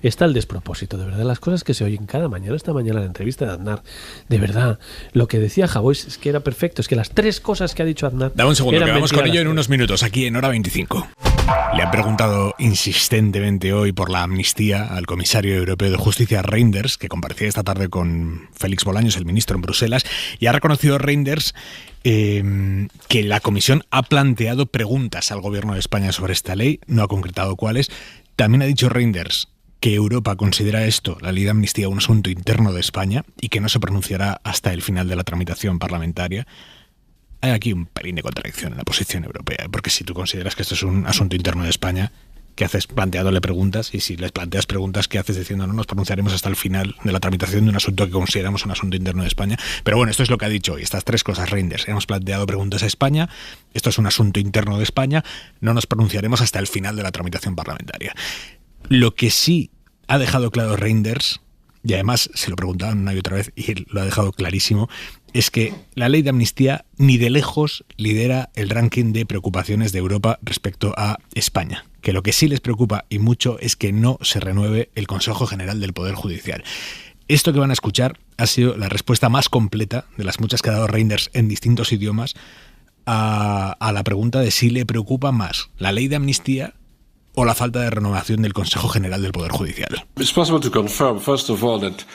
está el despropósito, de verdad. Las cosas que se oyen cada mañana, esta mañana en la entrevista de Aznar, de verdad, lo que decía Javois es que era perfecto, es que las 3 cosas que ha dicho Aznar... Dame un segundo, que vamos con ello en unos minutos, aquí en Hora 25. Le han preguntado insistentemente hoy por la amnistía al comisario europeo de justicia Reynders, que comparecía esta tarde con Félix Bolaños, el ministro, en Bruselas, y ha reconocido Reynders que la comisión ha planteado preguntas al gobierno de España sobre esta ley, no ha concretado cuáles. También ha dicho Reynders que Europa considera esto, la ley de amnistía, un asunto interno de España y que no se pronunciará hasta el final de la tramitación parlamentaria. Hay aquí un pelín de contradicción en la posición europea, porque si tú consideras que esto es un asunto interno de España, ¿qué haces planteándole preguntas? Y si les planteas preguntas, ¿qué haces diciendo no nos pronunciaremos hasta el final de la tramitación de un asunto que consideramos un asunto interno de España? Pero bueno, esto es lo que ha dicho hoy, estas 3 cosas, Reynders. Hemos planteado preguntas a España, esto es un asunto interno de España, no nos pronunciaremos hasta el final de la tramitación parlamentaria. Lo que sí ha dejado claro Reynders, y además se lo preguntaban una y otra vez y él lo ha dejado clarísimo, es que la ley de amnistía ni de lejos lidera el ranking de preocupaciones de Europa respecto a España. Que lo que sí les preocupa y mucho es que no se renueve el Consejo General del Poder Judicial. Esto que van a escuchar ha sido la respuesta más completa de las muchas que ha dado Reynders en distintos idiomas a la pregunta de si le preocupa más la ley de amnistía o la falta de renovación del Consejo General del Poder Judicial.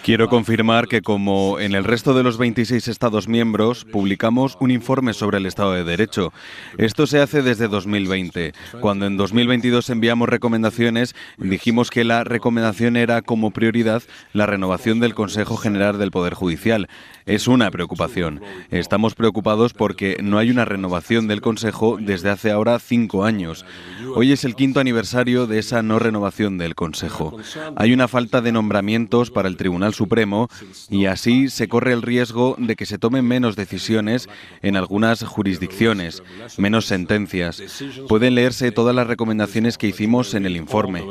Quiero confirmar que, como en el resto de los 26 Estados miembros, publicamos un informe sobre el Estado de Derecho. Esto se hace desde 2020. Cuando en 2022 enviamos recomendaciones, dijimos que la recomendación era como prioridad la renovación del Consejo General del Poder Judicial. Es una preocupación. Estamos preocupados porque no hay una renovación del Consejo desde hace ahora 5 años. Hoy es el 5º aniversario aniversario de esa no renovación del Consejo. Hay una falta de nombramientos para el Tribunal Supremo y así se corre el riesgo de que se tomen menos decisiones en algunas jurisdicciones, menos sentencias. Pueden leerse todas las recomendaciones que hicimos en el informe.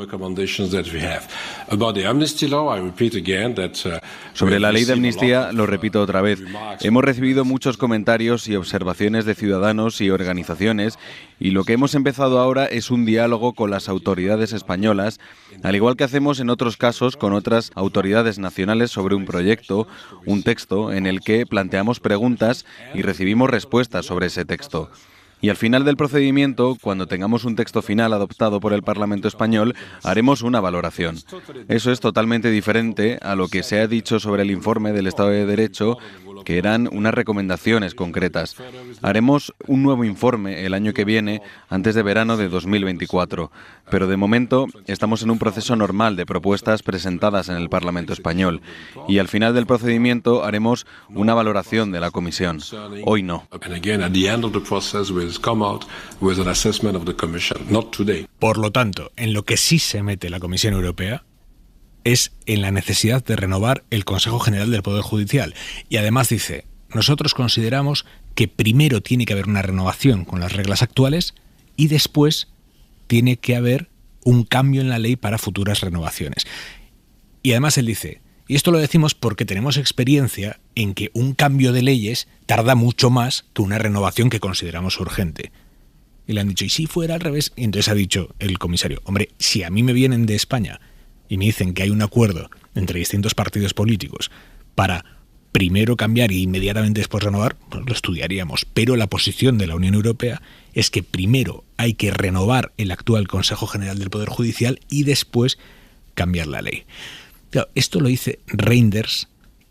Sobre la ley de amnistía, lo repito otra vez, hemos recibido muchos comentarios y observaciones de ciudadanos y organizaciones y lo que hemos empezado ahora es un diálogo con las autoridades españolas, al igual que hacemos en otros casos con otras autoridades nacionales sobre un proyecto, un texto en el que planteamos preguntas y recibimos respuestas sobre ese texto. Y al final del procedimiento, cuando tengamos un texto final adoptado por el Parlamento español, haremos una valoración. Eso es totalmente diferente a lo que se ha dicho sobre el informe del Estado de Derecho, que eran unas recomendaciones concretas. Haremos un nuevo informe el año que viene, antes de verano de 2024. Pero de momento estamos en un proceso normal de propuestas presentadas en el Parlamento español. Y al final del procedimiento haremos una valoración de la Comisión. Hoy no. Por lo tanto, en lo que sí se mete la Comisión Europea es en la necesidad de renovar el Consejo General del Poder Judicial. Y además dice, nosotros consideramos que primero tiene que haber una renovación con las reglas actuales y después tiene que haber un cambio en la ley para futuras renovaciones. Y además él dice, y esto lo decimos porque tenemos experiencia en que un cambio de leyes tarda mucho más que una renovación que consideramos urgente. Y le han dicho, ¿y si fuera al revés? Y entonces ha dicho el comisario, hombre, si a mí me vienen de España y me dicen que hay un acuerdo entre distintos partidos políticos para primero cambiar y inmediatamente después renovar, pues lo estudiaríamos. Pero la posición de la Unión Europea es que primero hay que renovar el actual Consejo General del Poder Judicial y después cambiar la ley. Claro, esto lo dice Reinders,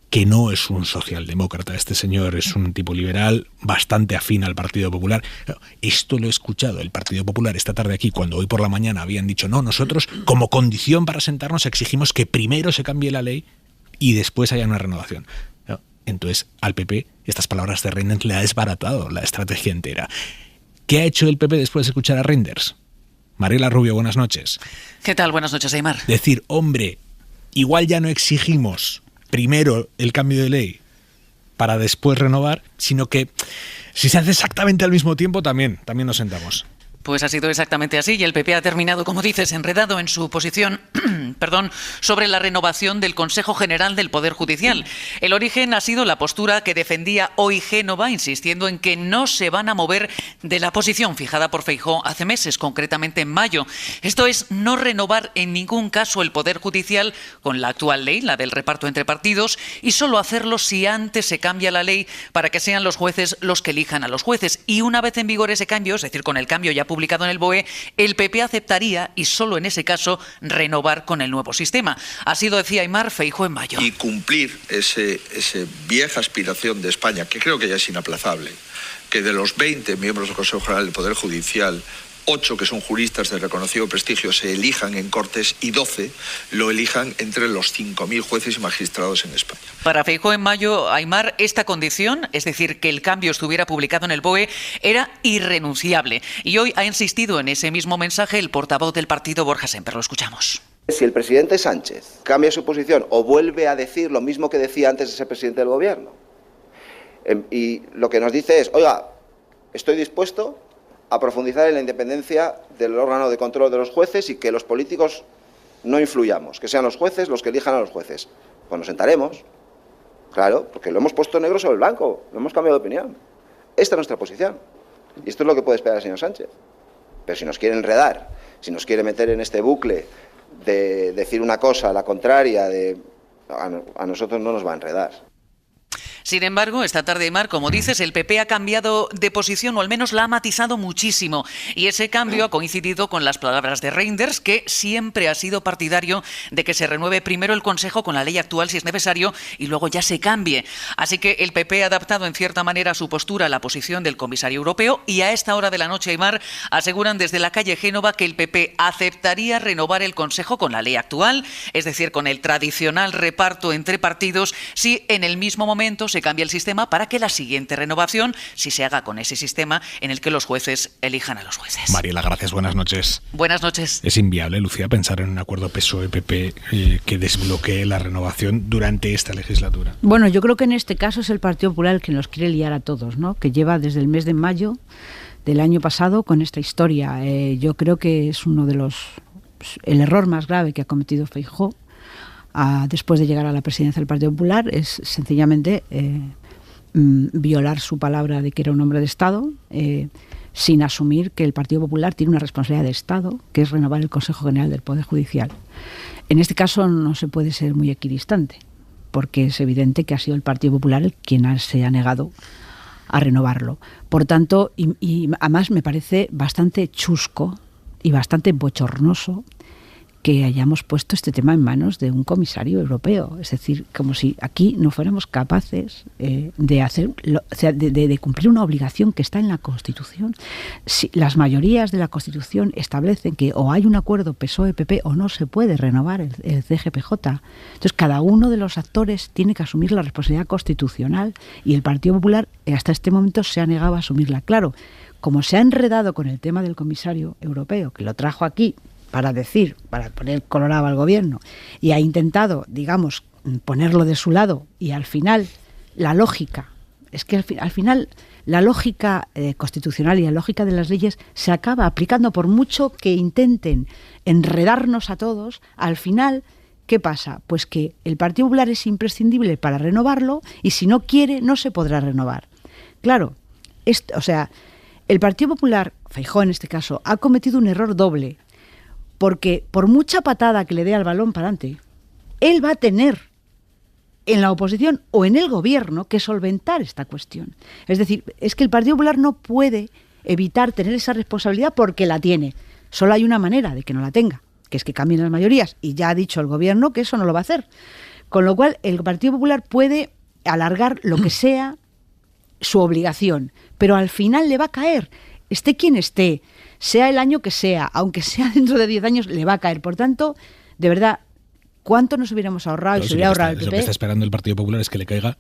que no es un socialdemócrata. Este señor es un tipo liberal bastante afín al Partido Popular. Claro, esto lo he escuchado el Partido Popular esta tarde aquí, cuando hoy por la mañana habían dicho, no, nosotros como condición para sentarnos exigimos que primero se cambie la ley y después haya una renovación. Claro, entonces al PP estas palabras de Reinders le ha desbaratado la estrategia entera. ¿Qué ha hecho el PP después de escuchar a Reinders? Mariela Rubio, buenas noches. ¿Qué tal? Buenas noches, Aimar. Decir, hombre, igual ya no exigimos primero el cambio de ley para después renovar, sino que si se hace exactamente al mismo tiempo también nos sentamos. Pues ha sido exactamente así y el PP ha terminado, como dices, enredado en su posición sobre la renovación del Consejo General del Poder Judicial. El origen ha sido la postura que defendía hoy Génova, insistiendo en que no se van a mover de la posición fijada por Feijóo hace meses, concretamente en mayo. Esto es, no renovar en ningún caso el Poder Judicial con la actual ley, la del reparto entre partidos, y solo hacerlo si antes se cambia la ley para que sean los jueces los que elijan a los jueces. Y una vez en vigor ese cambio, es decir, con el cambio ya publicado en el BOE, el PP aceptaría, y solo en ese caso, renovar con el nuevo sistema. Así lo decía Aimar Feijóo en mayo. Y cumplir esa vieja aspiración de España, que creo que ya es inaplazable, que de los 20 miembros del Consejo General del Poder Judicial, 8 que son juristas de reconocido prestigio se elijan en Cortes y 12 lo elijan entre los 5.000 jueces y magistrados en España. Para Feijóo en mayo, Aimar, esta condición, es decir, que el cambio estuviera publicado en el BOE, era irrenunciable. Y hoy ha insistido en ese mismo mensaje el portavoz del partido, Borja Sémper. Lo escuchamos. Si el presidente Sánchez cambia su posición o vuelve a decir lo mismo que decía antes de ser presidente del gobierno, y lo que nos dice es, oiga, estoy dispuesto a profundizar en la independencia del órgano de control de los jueces y que los políticos no influyamos, que sean los jueces los que elijan a los jueces. Pues nos sentaremos, claro, porque lo hemos puesto negro sobre blanco, lo hemos cambiado de opinión. Esta es nuestra posición. Y esto es lo que puede esperar el señor Sánchez. Pero si nos quiere enredar, si nos quiere meter en este bucle de decir una cosa a la contraria, a nosotros no nos va a enredar. Sin embargo, esta tarde, Aimar, como dices, el PP ha cambiado de posición, o al menos la ha matizado muchísimo. Y ese cambio ha coincidido con las palabras de Reinders, que siempre ha sido partidario de que se renueve primero el Consejo con la ley actual, si es necesario, y luego ya se cambie. Así que el PP ha adaptado en cierta manera su postura a la posición del comisario europeo, y a esta hora de la noche, Aimar, aseguran desde la calle Génova que el PP aceptaría renovar el Consejo con la ley actual, es decir, con el tradicional reparto entre partidos, si en el mismo momento se cambie el sistema para que la siguiente renovación sí se haga con ese sistema en el que los jueces elijan a los jueces. Mariela, gracias, buenas noches. Buenas noches. Es inviable, Lucía, pensar en un acuerdo PSOE-PP que desbloquee la renovación durante esta legislatura. Bueno, yo creo que en este caso es el Partido Popular el que nos quiere liar a todos, ¿no? Que lleva desde el mes de mayo del año pasado con esta historia. Yo creo que es el error más grave que ha cometido Feijóo después de llegar a la presidencia del Partido Popular es sencillamente violar su palabra de que era un hombre de Estado, sin asumir que el Partido Popular tiene una responsabilidad de Estado, que es renovar el Consejo General del Poder Judicial. En este caso no se puede ser muy equidistante, porque es evidente que ha sido el Partido Popular quien se ha negado a renovarlo. Por tanto, y además me parece bastante chusco y bastante bochornoso que hayamos puesto este tema en manos de un comisario europeo. Es decir, como si aquí no fuéramos capaces de cumplir una obligación que está en la Constitución. Si las mayorías de la Constitución establecen que o hay un acuerdo PSOE-PP o no se puede renovar el CGPJ. Entonces, cada uno de los actores tiene que asumir la responsabilidad constitucional y el Partido Popular hasta este momento se ha negado a asumirla. Claro, como se ha enredado con el tema del comisario europeo, que lo trajo aquí para poner colorado al gobierno, y ha intentado, digamos, ponerlo de su lado, y al final la lógica, es que al final la lógica constitucional y la lógica de las leyes se acaba aplicando, por mucho que intenten enredarnos a todos, al final, ¿qué pasa? Pues que el Partido Popular es imprescindible para renovarlo, y si no quiere, no se podrá renovar. Claro, el Partido Popular, Feijóo en este caso, ha cometido un error doble, porque por mucha patada que le dé al balón para adelante, él va a tener en la oposición o en el gobierno que solventar esta cuestión. Es decir, es que el Partido Popular no puede evitar tener esa responsabilidad porque la tiene. Solo hay una manera de que no la tenga, que es que cambien las mayorías, y ya ha dicho el gobierno que eso no lo va a hacer. Con lo cual, el Partido Popular puede alargar lo que sea su obligación, pero al final le va a caer, esté quien esté, sea el año que sea, aunque sea dentro de 10 años, le va a caer. Por tanto, de verdad, ¿cuánto nos hubiéramos ahorrado? Claro, y se hubiera ahorrado el PP. Lo que está esperando el Partido Popular es que le caiga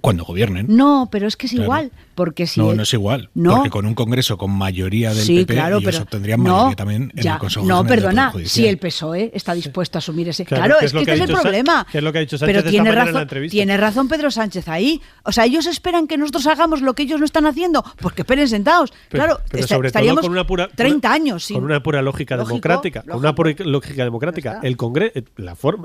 cuando gobiernen. No, pero es que es claro. Igual, porque si no es igual, no, porque con un Congreso con mayoría del PP claro, ellos pero obtendrían mayoría también en el Consejo General del Poder Judicial. Si el PSOE está dispuesto a asumir ese... Claro, es que este es el problema. Que es lo que ha dicho Sánchez pero tiene razón Pedro Sánchez ahí. O sea, ellos esperan que nosotros hagamos lo que ellos no están haciendo, pues que esperen sentados. Pero estaríamos con 30 años sin... Con una pura lógica democrática. Con una pura lógica democrática. El Congreso,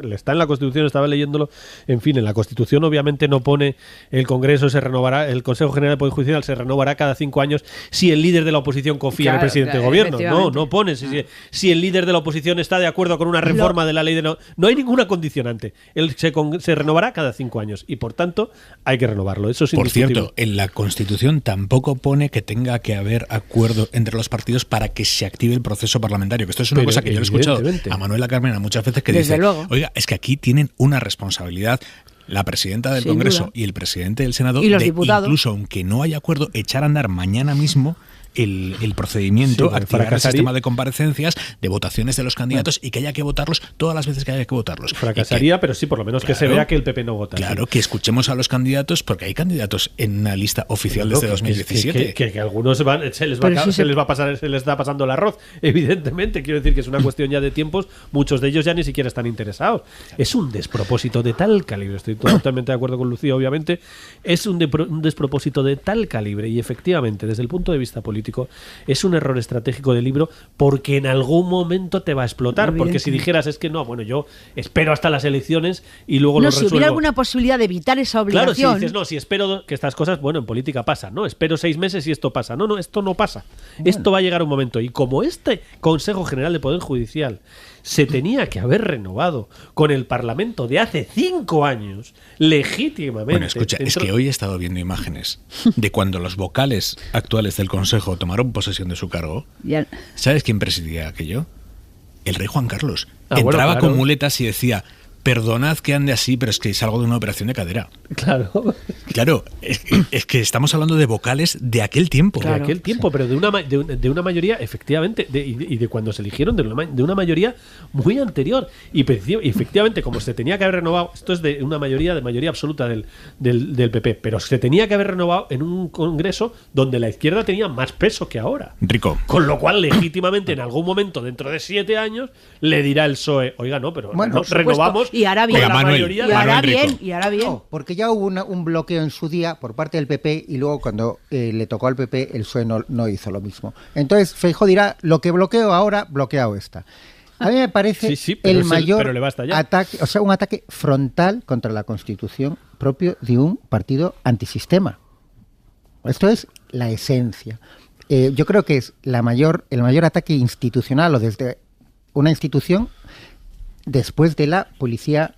está en la Constitución, estaba leyéndolo, en fin, en la Constitución obviamente no pone el Congreso se renovará, el Consejo General del Poder Judicial se renovará cada 5 años si el líder de la oposición confía en el presidente del gobierno. No pone. Si el líder de la oposición está de acuerdo con una reforma de la ley no hay ninguna condicionante. Él se renovará cada 5 años y por tanto hay que renovarlo. Eso es indiscutible. Por cierto, en la Constitución tampoco pone que tenga que haber acuerdo entre los partidos para que se active el proceso parlamentario, que esto es una cosa que yo le he escuchado a Manuela Carmena muchas veces que dice, oiga, es que aquí tienen una responsabilidad la presidenta del Congreso y el presidente del Senado y los diputados, incluso aunque no haya acuerdo, echar a andar mañana mismo el procedimiento, activar el sistema de comparecencias, de votaciones de los candidatos y que haya que votarlos todas las veces que haya que votarlos. Fracasaría, pero sí, por lo menos que se vea que el PP no vota. Claro, que escuchemos a los candidatos, porque hay candidatos en una lista oficial desde 2017. Que algunos se les está pasando el arroz, evidentemente. Quiero decir que es una cuestión ya de tiempos, muchos de ellos ya ni siquiera están interesados. Es un despropósito de tal calibre, estoy totalmente de acuerdo con Lucía, obviamente, es un despropósito de tal calibre y efectivamente, desde el punto de vista político, es un error estratégico del libro porque en algún momento te va a explotar, porque si dijeras es que no, bueno, yo espero hasta las elecciones y luego lo resuelvo. Si hubiera alguna posibilidad de evitar esa obligación. Claro, si dices, si espero que estas cosas, bueno, en política pasan, ¿no? Espero 6 meses y esto pasa. No, esto no pasa. Bueno. Esto va a llegar un momento. Y como este Consejo General de Poder Judicial se tenía que haber renovado con el Parlamento de hace 5 años, legítimamente. Bueno, escucha, es que hoy he estado viendo imágenes de cuando los vocales actuales del Consejo tomaron posesión de su cargo. ¿Sabes quién presidía aquello? El rey Juan Carlos. Entraba con muletas y decía: perdonad que ande así, pero es que es algo de una operación de cadera. Claro. Claro, es que estamos hablando de vocales de aquel tiempo. De aquel tiempo, pero de una mayoría, efectivamente, y de cuando se eligieron, de una mayoría muy anterior. Y efectivamente, como se tenía que haber renovado, esto es de mayoría absoluta del PP, pero se tenía que haber renovado en un congreso donde la izquierda tenía más peso que ahora. Rico. Con lo cual, legítimamente, en algún momento, dentro de 7 años, le dirá el PSOE, oiga, no, pero bueno, no, renovamos. Y hará bien. Con la mayoría Y hará bien. No, porque ya hubo un bloqueo en su día por parte del PP y luego cuando le tocó al PP el PSOE no hizo lo mismo. Entonces Feijóo dirá, lo que bloqueo ahora, bloqueado está. A mí me parece el mayor ataque, o sea, un ataque frontal contra la Constitución propio de un partido antisistema. Esto es la esencia. Yo creo que es el mayor ataque institucional o desde una institución después de la policía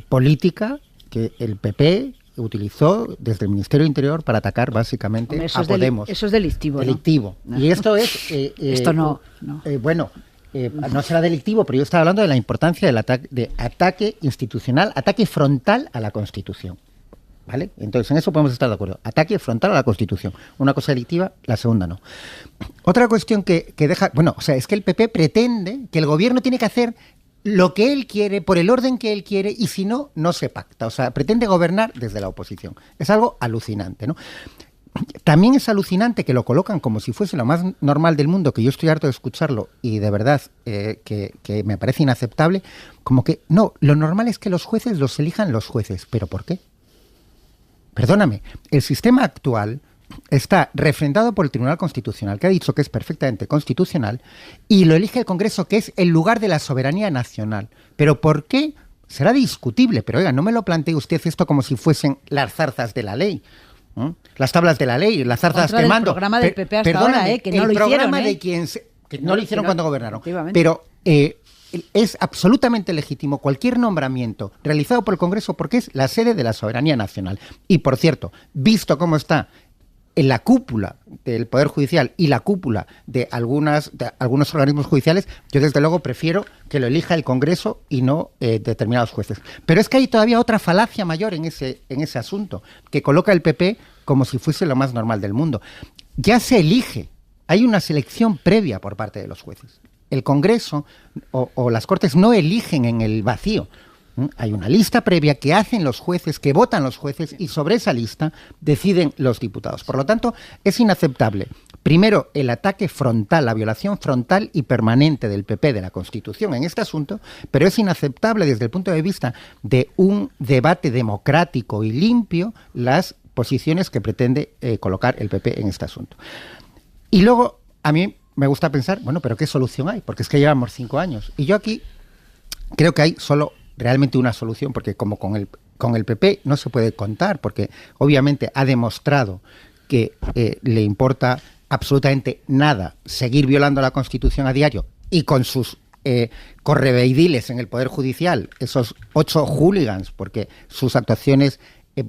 política que el PP utilizó desde el Ministerio del Interior para atacar básicamente a Podemos. Eso es delictivo. Delictivo. ¿No? Y esto es... esto no. No será delictivo, pero yo estaba hablando de la importancia del ataque institucional, ataque frontal a la Constitución. ¿Vale? Entonces, en eso podemos estar de acuerdo. Ataque frontal a la Constitución. Una cosa delictiva, la segunda no. Otra cuestión que deja... Bueno, o sea, es que el PP pretende que el gobierno tiene que hacer lo que él quiere, por el orden que él quiere, y si no, no se pacta. O sea, pretende gobernar desde la oposición. Es algo alucinante, ¿no? También es alucinante que lo colocan como si fuese lo más normal del mundo, que yo estoy harto de escucharlo y de verdad que me parece inaceptable, como que no, lo normal es que los jueces los elijan los jueces. ¿Pero por qué? Perdóname, el sistema actual está refrendado por el Tribunal Constitucional, que ha dicho que es perfectamente constitucional, y lo elige el Congreso, que es el lugar de la soberanía nacional. ¿Pero por qué? Será discutible, pero oiga, no me lo plantee usted esto como si fuesen las zarzas de la ley. Las tablas de la ley, las zarzas quemando. El programa del PP hasta ahora, que no lo hicieron. Que no lo hicieron cuando gobernaron. Pero es absolutamente legítimo cualquier nombramiento realizado por el Congreso porque es la sede de la soberanía nacional. Y por cierto, visto cómo está en la cúpula del Poder Judicial y la cúpula de algunos organismos judiciales, yo desde luego prefiero que lo elija el Congreso y no determinados jueces. Pero es que hay todavía otra falacia mayor en ese asunto, que coloca el PP como si fuese lo más normal del mundo. Ya se elige, hay una selección previa por parte de los jueces. El Congreso o las Cortes no eligen en el vacío. Hay una lista previa que hacen los jueces, que votan los jueces, y sobre esa lista deciden los diputados. Por lo tanto, es inaceptable, primero, el ataque frontal, la violación frontal y permanente del PP de la Constitución en este asunto, pero es inaceptable desde el punto de vista de un debate democrático y limpio las posiciones que pretende colocar el PP en este asunto. Y luego, a mí me gusta pensar, bueno, pero ¿qué solución hay? Porque es que llevamos 5 años. Y yo aquí creo que hay solo realmente una solución, porque como con el PP no se puede contar, porque obviamente ha demostrado que le importa absolutamente nada seguir violando la Constitución a diario y con sus correveidiles en el Poder Judicial, esos 8 hooligans, porque sus actuaciones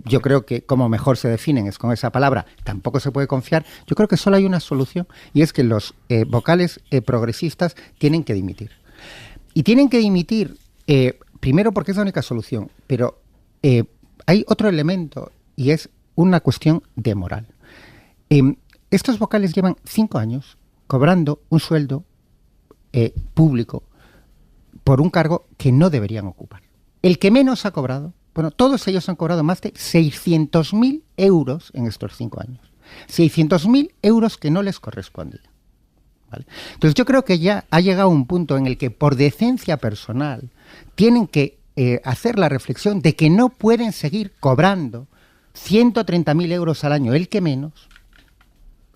yo creo que como mejor se definen es con esa palabra, tampoco se puede confiar. Yo creo que solo hay una solución, y es que los vocales progresistas tienen que dimitir. Y tienen que dimitir primero porque es la única solución, pero hay otro elemento y es una cuestión de moral. Estos vocales llevan 5 años cobrando un sueldo público por un cargo que no deberían ocupar. El que menos ha cobrado, bueno, todos ellos han cobrado más de 600.000 euros en estos 5 años. 600.000 euros que no les correspondían. ¿Vale? Entonces yo creo que ya ha llegado un punto en el que por decencia personal tienen que hacer la reflexión de que no pueden seguir cobrando 130.000 euros al año, el que menos.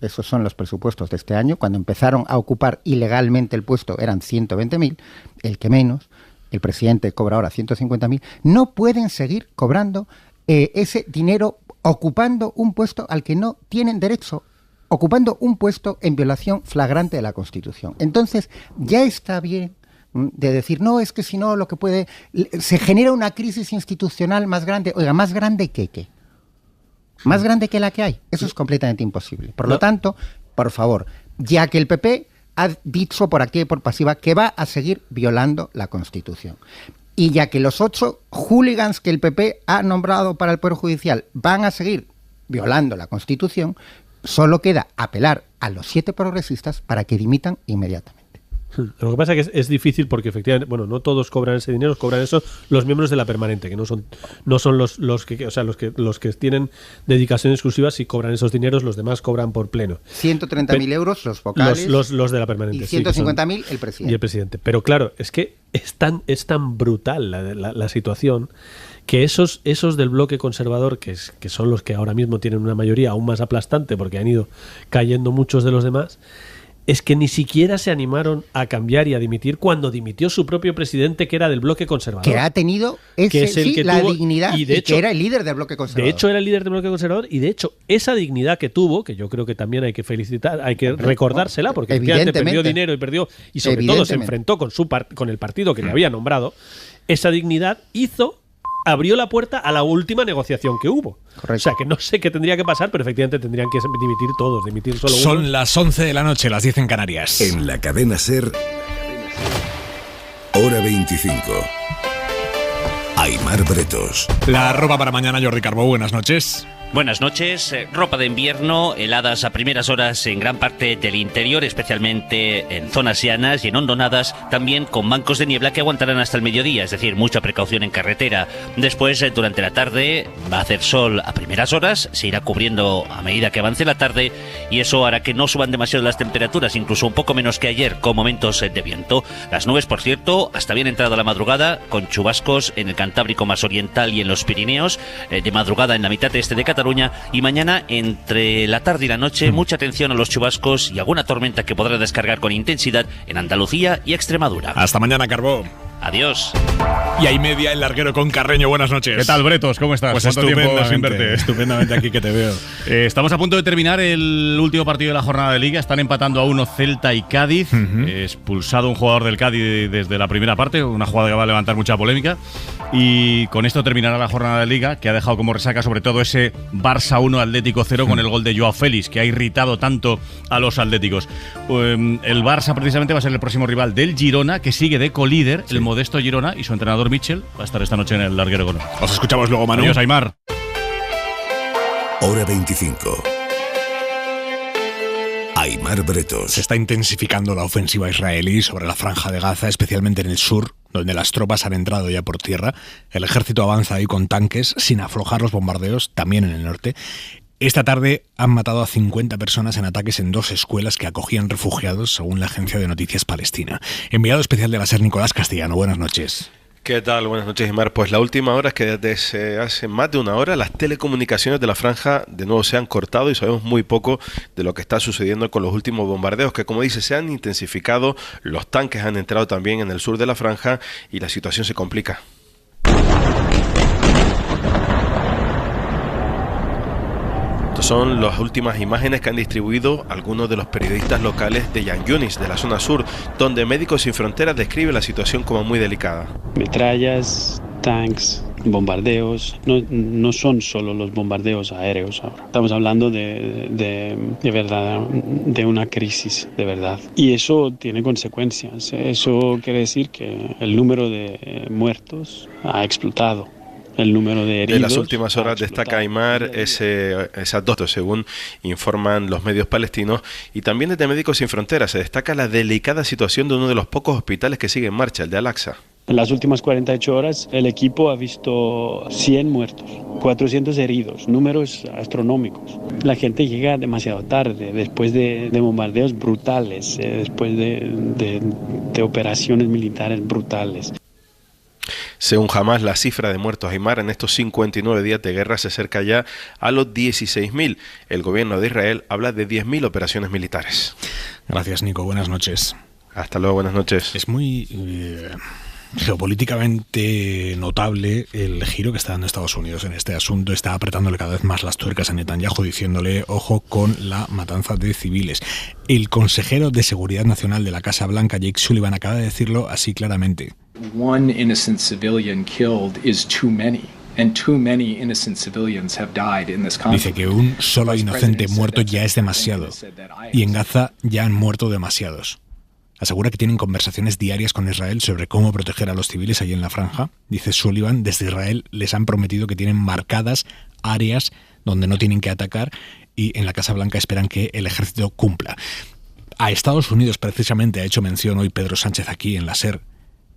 Esos son los presupuestos de este año. Cuando empezaron a ocupar ilegalmente el puesto eran 120.000, el que menos. El presidente cobra ahora 150.000. No pueden seguir cobrando ese dinero ocupando un puesto al que no tienen derecho, ocupando un puesto en violación flagrante de la Constitución. Entonces, ya está bien de decir, no, es que si no, lo que puede... Se genera una crisis institucional más grande. Oiga, ¿más grande que qué? ¿Más grande que la que hay? Eso es completamente imposible. Por lo tanto, por favor, ya que el PP ha dicho por activa y por pasiva que va a seguir violando la Constitución. Y ya que los 8 hooligans que el PP ha nombrado para el Poder Judicial van a seguir violando la Constitución, solo queda apelar a los 7 progresistas para que dimitan inmediatamente. Lo que pasa es que es difícil porque efectivamente, bueno, no todos cobran ese dinero, cobran eso los miembros de la permanente, que no son los que tienen dedicación exclusiva, sí cobran esos dineros, los demás cobran por pleno. 130.000 euros los vocales, los de la permanente, y 150.000 el presidente. Y el presidente. Pero claro, es que es tan brutal la situación que esos del bloque conservador, que son los que ahora mismo tienen una mayoría aún más aplastante porque han ido cayendo muchos de los demás, es que ni siquiera se animaron a cambiar y a dimitir cuando dimitió su propio presidente, que era del bloque conservador. Que ha tenido la dignidad y de hecho, que era el líder del bloque conservador. De hecho, era el líder del bloque conservador y de hecho, esa dignidad que tuvo, que yo creo que también hay que felicitar, hay que recordársela, porque evidentemente perdió dinero y sobre todo se enfrentó con el partido que le había nombrado, esa dignidad abrió la puerta a la última negociación que hubo. Correcto. O sea, que no sé qué tendría que pasar, pero efectivamente tendrían que dimitir todos, dimitir solo uno. Son las 11 de la noche, las 10 en Canarias. En la cadena SER, Hora 25. Aimar Bretos. La ropa para mañana, Jordi Carbó, buenas noches. Buenas noches. Ropa de invierno, heladas a primeras horas en gran parte del interior, especialmente en zonas llanas y en hondonadas, también con bancos de niebla que aguantarán hasta el mediodía, es decir, mucha precaución en carretera. Después, durante la tarde, va a hacer sol a primeras horas, se irá cubriendo a medida que avance la tarde y eso hará que no suban demasiado las temperaturas, incluso un poco menos que ayer, con momentos de viento. Las nubes, por cierto, hasta bien entrada la madrugada, con chubascos en el Cantábrico más oriental y en los Pirineos, de madrugada en la mitad este de Cataluña, y mañana entre la tarde y la noche mucha atención a los chubascos y alguna tormenta que podrá descargar con intensidad en Andalucía y Extremadura. Hasta mañana, Carbó. Adiós. Y hay media el larguero con Carreño. Buenas noches. ¿Qué tal, Bretos? ¿Cómo estás? Pues ¿Cuánto tiempo sin verte? Estupendamente aquí que te veo. Estamos a punto de terminar el último partido de la jornada de Liga. Están empatando a 1 Celta y Cádiz. Expulsado un jugador del Cádiz desde la primera parte, una jugada que va a levantar mucha polémica. Y con esto terminará la jornada de Liga, que ha dejado como resaca sobre todo ese Barça 1 Atlético 0 con el gol de Joao Félix, que ha irritado tanto a los atléticos. El Barça precisamente va a ser el próximo rival del Girona, que sigue de colíder, el modesto Girona, y su entrenador Michel va a estar esta noche en el larguero con él. Os escuchamos luego, Manu. Adiós, Aimar. Hora 25. Aimar Bretos. Se está intensificando la ofensiva israelí sobre la franja de Gaza, especialmente en el sur, donde las tropas han entrado ya por tierra. El ejército avanza ahí con tanques, sin aflojar los bombardeos, también en el norte. Esta tarde han matado a 50 personas en ataques en 2 escuelas que acogían refugiados, según la agencia de noticias palestina. Enviado especial de la SER, Nicolás Castellano. Buenas noches. ¿Qué tal? Buenas noches, Imar. Pues la última hora es que desde hace más de una hora las telecomunicaciones de la franja de nuevo se han cortado y sabemos muy poco de lo que está sucediendo con los últimos bombardeos que, como dice, se han intensificado, los tanques han entrado también en el sur de la franja y la situación se complica. Estas son las últimas imágenes que han distribuido algunos de los periodistas locales de Yan Yunis, de la zona sur, donde Médicos Sin Fronteras describe la situación como muy delicada. Metrallas, tanks, bombardeos, no son solo los bombardeos aéreos ahora. Estamos hablando de verdad, de una crisis de verdad. Y eso tiene consecuencias. Eso quiere decir que el número de muertos ha explotado. El número de heridos. En las últimas horas destaca Aimar esas 2, según informan los medios palestinos, y también desde Médicos Sin Fronteras se destaca la delicada situación de uno de los pocos hospitales que sigue en marcha, el de Al-Aqsa. En las últimas 48 horas el equipo ha visto 100 muertos, 400 heridos, números astronómicos. La gente llega demasiado tarde, después de bombardeos brutales, después de operaciones militares brutales. Según Hamas, la cifra de muertos Aimar en estos 59 días de guerra se acerca ya a los 16.000. El gobierno de Israel habla de 10.000 operaciones militares. Gracias, Nico. Buenas noches. Hasta luego, buenas noches. Es muy geopolíticamente notable el giro que está dando Estados Unidos en este asunto. Está apretándole cada vez más las tuercas a Netanyahu, diciéndole ojo con la matanza de civiles. El consejero de Seguridad Nacional de la Casa Blanca, Jake Sullivan, acaba de decirlo así claramente. One innocent civilian killed is too many. And too many innocent civilians have died in this conflict. Dice que un solo inocente muerto ya es demasiado. Y en Gaza ya han muerto demasiados. Asegura que tienen conversaciones diarias con Israel sobre cómo proteger a los civiles allí en la franja. Dice Sullivan, desde Israel les han prometido que tienen marcadas áreas donde no tienen que atacar y en la Casa Blanca esperan que el ejército cumpla. A Estados Unidos precisamente ha hecho mención hoy Pedro Sánchez aquí en la SER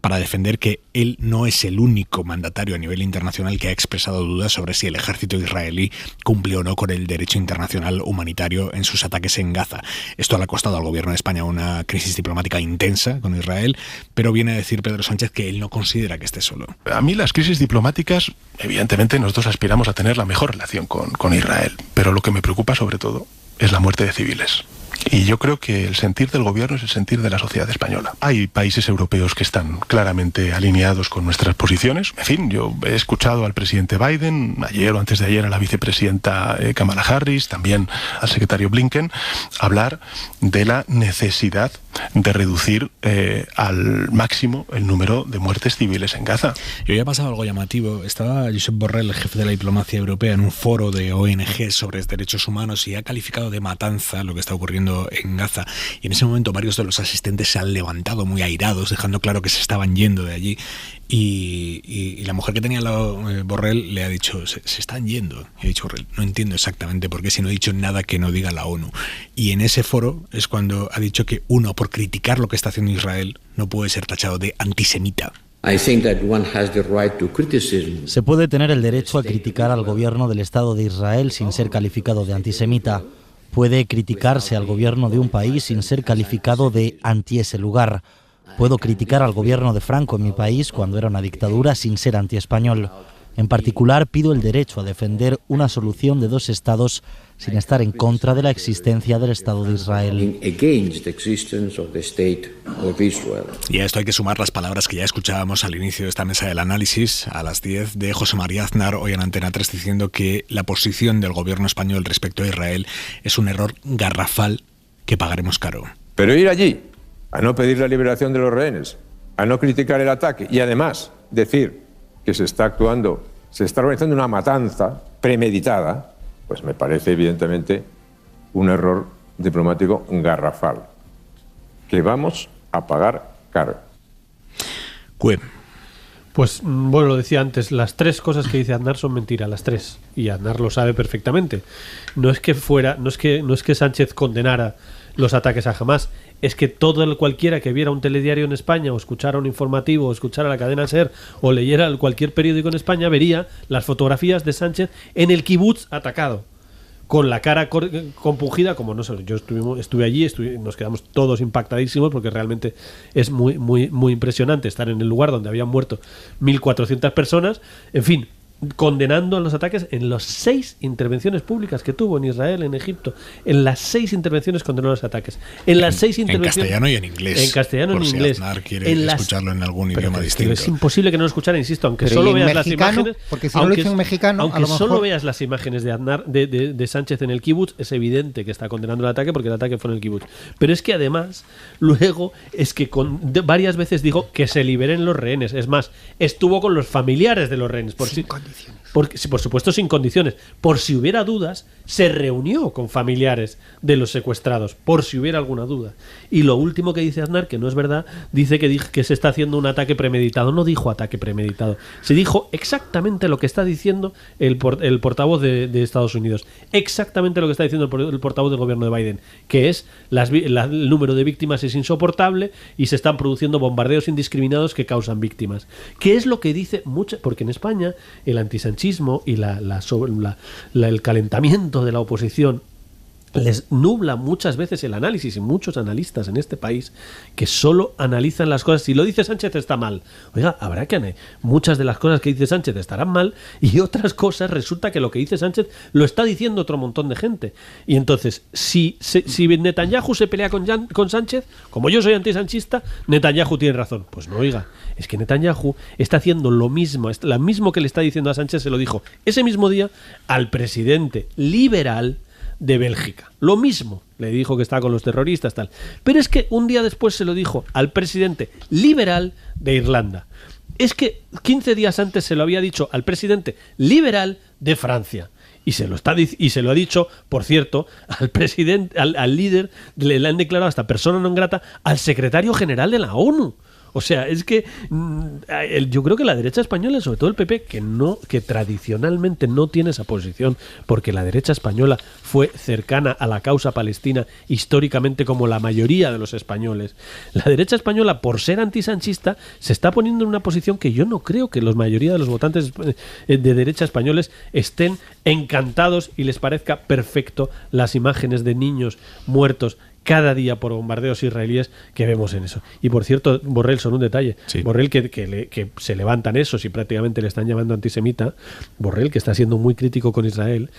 para defender que él no es el único mandatario a nivel internacional que ha expresado dudas sobre si el ejército israelí cumple o no con el derecho internacional humanitario en sus ataques en Gaza. Esto le ha costado al gobierno de España una crisis diplomática intensa con Israel, pero viene a decir Pedro Sánchez que él no considera que esté solo. A mí las crisis diplomáticas, evidentemente nosotros aspiramos a tener la mejor relación con Israel, pero lo que me preocupa sobre todo es la muerte de civiles. Y yo creo que el sentir del gobierno es el sentir de la sociedad española. Hay países europeos que están claramente alineados con nuestras posiciones. En fin, yo he escuchado al presidente Biden, ayer o antes de ayer a la vicepresidenta Kamala Harris, también al secretario Blinken, hablar de la necesidad de reducir al máximo el número de muertes civiles en Gaza. Y hoy ha pasado algo llamativo. Estaba Josep Borrell, el jefe de la diplomacia europea, en un foro de ONG sobre derechos humanos y ha calificado de matanza lo que está ocurriendo en Gaza. Y en ese momento varios de los asistentes se han levantado muy airados, dejando claro que se estaban yendo de allí. Y la mujer que tenía al lado, Borrell, le ha dicho, se están yendo. Y ha dicho Borrell, no entiendo exactamente por qué, si no he dicho nada que no diga la ONU. Y en ese foro es cuando ha dicho que uno, por criticar lo que está haciendo Israel, no puede ser tachado de antisemita. Se puede tener el derecho a criticar al gobierno del Estado de Israel sin ser calificado de antisemita. Puede criticarse al gobierno de un país sin ser calificado de anti ese lugar. Puedo criticar al gobierno de Franco en mi país cuando era una dictadura sin ser antiespañol. En particular, pido el derecho a defender una solución de dos estados sin estar en contra de la existencia del Estado de Israel. Y a esto hay que sumar las palabras que ya escuchábamos al inicio de esta mesa del análisis, a las 10, de José María Aznar, hoy en Antena 3, diciendo que la posición del gobierno español respecto a Israel es un error garrafal que pagaremos caro. Pero ir allí, a no pedir la liberación de los rehenes, a no criticar el ataque y además decir que se está organizando una matanza premeditada, pues me parece evidentemente un error diplomático garrafal, que vamos a pagar caro. Pues bueno, lo decía antes, las tres cosas que dice Aznar son mentiras, las tres, y Aznar lo sabe perfectamente. No es que Sánchez condenara los ataques a Hamás, es que cualquiera que viera un telediario en España o escuchara un informativo o escuchara la cadena SER o leyera cualquier periódico en España vería las fotografías de Sánchez en el kibutz atacado, con la cara compungida, como no sé, yo estuve allí, nos quedamos todos impactadísimos porque realmente es muy, muy, muy impresionante estar en el lugar donde habían muerto 1.400 personas, en fin, condenando los ataques en las 6 intervenciones públicas que tuvo en Israel, en Egipto. En las 6 intervenciones condenó los ataques. En las 6 intervenciones. En castellano y en inglés. En castellano y en inglés. Si Aznar quiere escucharlo en algún idioma distinto. Es imposible que no lo escuchara, insisto, aunque solo veas las imágenes. Porque si no lo dice en mexicano, aunque solo veas las imágenes de Aznar, de Sánchez en el kibutz, es evidente que está condenando el ataque porque el ataque fue en el kibutz. Pero es que además, luego, es que varias veces dijo que se liberen los rehenes. Es más, estuvo con los familiares de los rehenes. Sin condiciones. Por supuesto sin condiciones. Por si hubiera dudas, se reunió con familiares de los secuestrados, por si hubiera alguna duda. Y lo último que dice Aznar, que no es verdad, dice que se está haciendo un ataque premeditado. No dijo ataque premeditado. Se dijo exactamente lo que está diciendo el portavoz de Estados Unidos. Exactamente lo que está diciendo el portavoz del gobierno de Biden, que es el número de víctimas es insoportable y se están produciendo bombardeos indiscriminados que causan víctimas. ¿Qué es lo que dice porque en España el antisanchismo y el calentamiento de la oposición les nubla muchas veces el análisis, y muchos analistas en este país que solo analizan las cosas. Si lo dice Sánchez está mal, oiga, habrá que muchas de las cosas que dice Sánchez estarán mal, y otras cosas resulta que lo que dice Sánchez lo está diciendo otro montón de gente. Y entonces si Netanyahu se pelea con Sánchez, como yo soy antisanchista, Netanyahu tiene razón. Pues no, oiga, es que Netanyahu está haciendo lo mismo que le está diciendo a Sánchez, se lo dijo ese mismo día al presidente liberal de Bélgica. Lo mismo le dijo, que está con los terroristas, tal. Pero es que un día después se lo dijo al presidente liberal de Irlanda. Es que 15 días antes se lo había dicho al presidente liberal de Francia. Y se lo ha dicho, por cierto, al presidente, al líder, le han declarado hasta persona non grata al secretario general de la ONU. O sea, es que yo creo que la derecha española, sobre todo el PP, que tradicionalmente no tiene esa posición, porque la derecha española fue cercana a la causa palestina históricamente como la mayoría de los españoles. La derecha española, por ser antisanchista, se está poniendo en una posición que yo no creo que la mayoría de los votantes de derecha españoles estén encantados y les parezca perfecto las imágenes de niños muertos cada día por bombardeos israelíes que vemos en eso. Y por cierto, Borrell, son un detalle. Sí. Borrell, que se levantan esos y prácticamente le están llamando antisemita. Borrell, que está siendo muy crítico con Israel,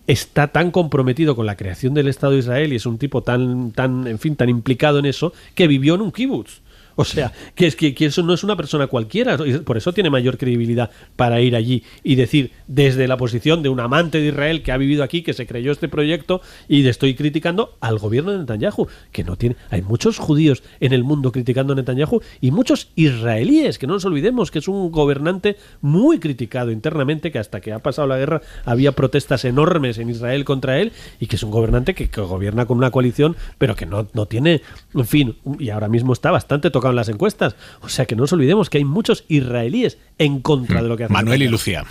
está tan comprometido con la creación del Estado de Israel y es un tipo tan implicado en eso, que vivió en un kibutz. O sea, que eso no es una persona cualquiera, por eso tiene mayor credibilidad para ir allí y decir desde la posición de un amante de Israel que ha vivido aquí, que se creyó este proyecto, y le estoy criticando al gobierno de Netanyahu, que no tiene. Hay muchos judíos en el mundo criticando a Netanyahu y muchos israelíes, que no nos olvidemos que es un gobernante muy criticado internamente, que hasta que ha pasado la guerra había protestas enormes en Israel contra él, y que es un gobernante que gobierna con una coalición, pero que no tiene, en fin, y ahora mismo está bastante tocado en las encuestas. O sea, que no nos olvidemos que hay muchos israelíes en contra de lo que hace Manuel y Lucía.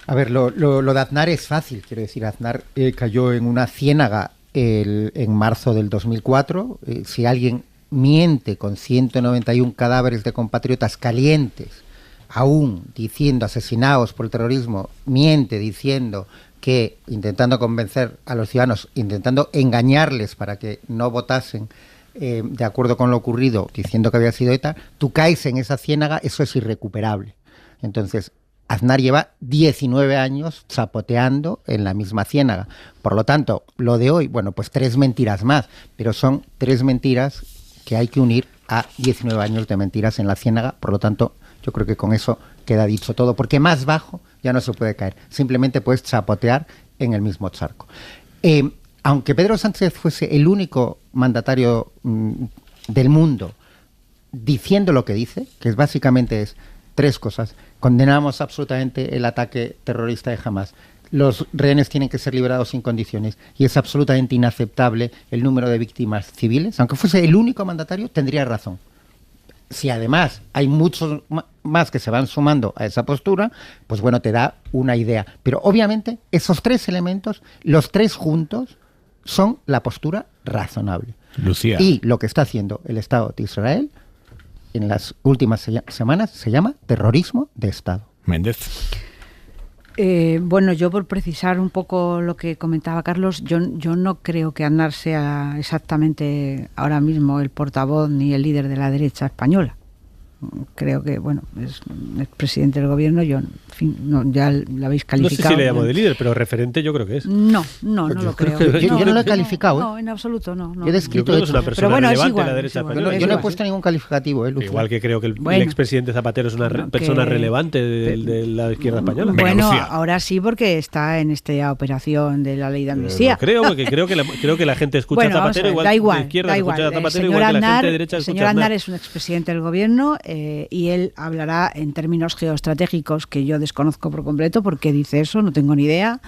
A ver, lo de Aznar es fácil. Quiero decir, Aznar cayó en una ciénaga en marzo del 2004. Si alguien miente con 191 cadáveres de compatriotas calientes, aún diciendo asesinados por el terrorismo, miente diciendo que intentando convencer a los ciudadanos, intentando engañarles para que no votasen de acuerdo con lo ocurrido, diciendo que había sido ETA, tú caes en esa ciénaga, eso es irrecuperable. Entonces, Aznar lleva 19 años chapoteando en la misma ciénaga. Por lo tanto, lo de hoy, bueno, pues 3 mentiras más, pero son 3 mentiras que hay que unir a 19 años de mentiras en la ciénaga. Por lo tanto, yo creo que con eso queda dicho todo, porque más bajo ya no se puede caer. Simplemente puedes chapotear en el mismo charco. Aunque Pedro Sánchez fuese el único mandatario del mundo diciendo lo que dice, que básicamente es 3 cosas: condenamos absolutamente el ataque terrorista de Hamás, los rehenes tienen que ser liberados sin condiciones, y es absolutamente inaceptable el número de víctimas civiles. Aunque fuese el único mandatario, tendría razón. Si además hay muchos más que se van sumando a esa postura, pues bueno, te da una idea. Pero obviamente esos 3 elementos, los 3 juntos, son la postura razonable. Lucía. Y lo que está haciendo el Estado de Israel en las últimas semanas se llama terrorismo de Estado. Méndez. Bueno, yo por precisar un poco lo que comentaba Carlos, yo no creo que Aznar sea exactamente ahora mismo el portavoz ni el líder de la derecha española. Creo que, bueno, es presidente del gobierno, yo, en fin, no, ya lo habéis calificado. No sé si le llamo de líder, pero referente yo creo que es. No lo creo. Yo no lo he calificado. No, en absoluto, no. Yo he descrito que es una persona relevante en la derecha española. Yo no he puesto ningún calificativo. Igual que creo que el expresidente Zapatero es una persona relevante de la izquierda española. Bueno, ahora sí, porque está en esta operación de la ley de amnistía. Creo, porque creo que la gente escucha a Zapatero igual de izquierda escucha a Zapatero igual que la gente de derecha escucha a Aznar. El señor Aznar es un expresidente del gobierno y él hablará en términos geoestratégicos que yo desconozco por completo. ¿Por qué dice eso? No tengo ni idea.